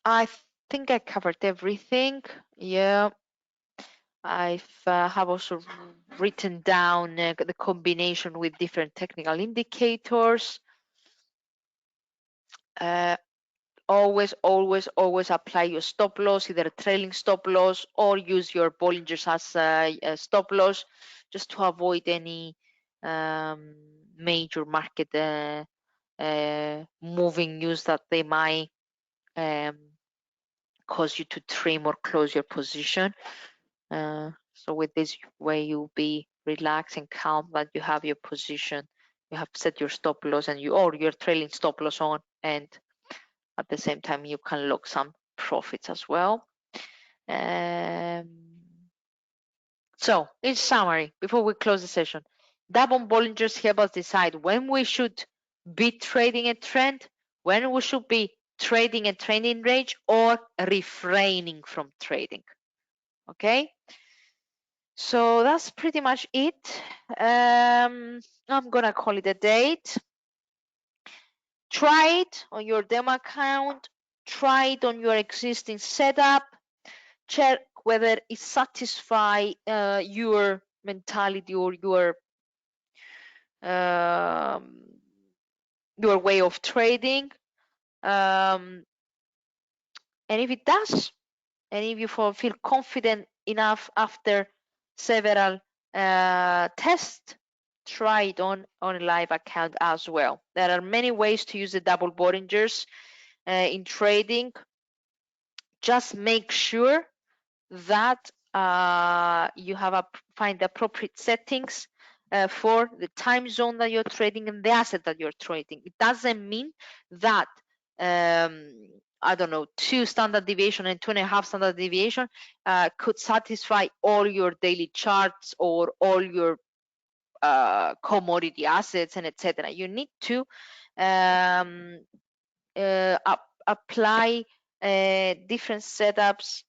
I think I covered everything. Yeah. I've have also written down the combination with different technical indicators. Always apply your stop loss, either a trailing stop loss or use your Bollingers as a stop loss, just to avoid any major market moving news that they might cause you to trim or close your position. So with this way, you'll be relaxed and calm that you have your position, you have set your stop loss and your trailing stop loss on, and at the same time you can lock some profits as well. So in summary, before we close the session, double Bollingers help us decide when we should be trading a trend, when we should be trading a trending range, or refraining from trading. Okay, so that's pretty much it. I'm gonna call it a date. Try it on your demo account, try it on your existing setup, check whether it satisfies your mentality or your way of trading. And if it does, and if you feel confident enough after several tests, try it on a live account as well. There are many ways to use the double Bollingers in trading. Just make sure that you have find the appropriate settings for the time zone that you're trading and the asset that you're trading. It doesn't mean that I don't know, 2 standard deviation and 2.5 standard deviation could satisfy all your daily charts or all your commodity assets and etc. You need to apply different setups,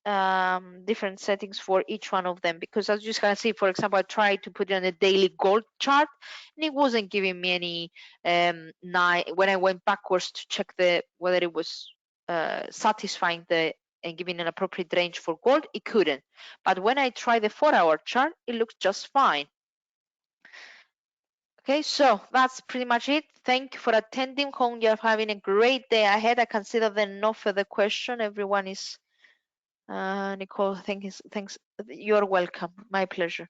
different settings for each one of them, because as you can see, for example, I tried to put it on a daily gold chart and it wasn't giving me any when I went backwards to check whether it was satisfying and giving an appropriate range for gold, it couldn't. But when I tried the 4-hour chart, it looks just fine. Okay, so that's pretty much it. Thank you for attending. Hope you're having a great day ahead. I consider there no further question. Everyone is, Nicole, thanks. You're welcome. My pleasure.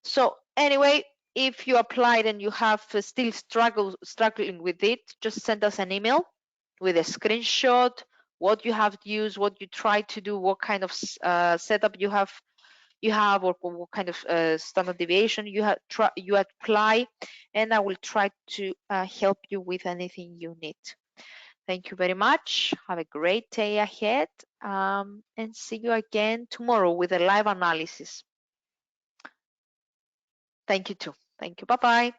So anyway, if you applied and you have still struggling with it, just send us an email with a screenshot, what you have used, what you tried to do, what kind of setup you have or what kind of standard deviation you apply, and I will try to help you with anything you need. Thank you very much. Have a great day ahead, and see you again tomorrow with a live analysis. Thank you too. Thank you. Bye-bye.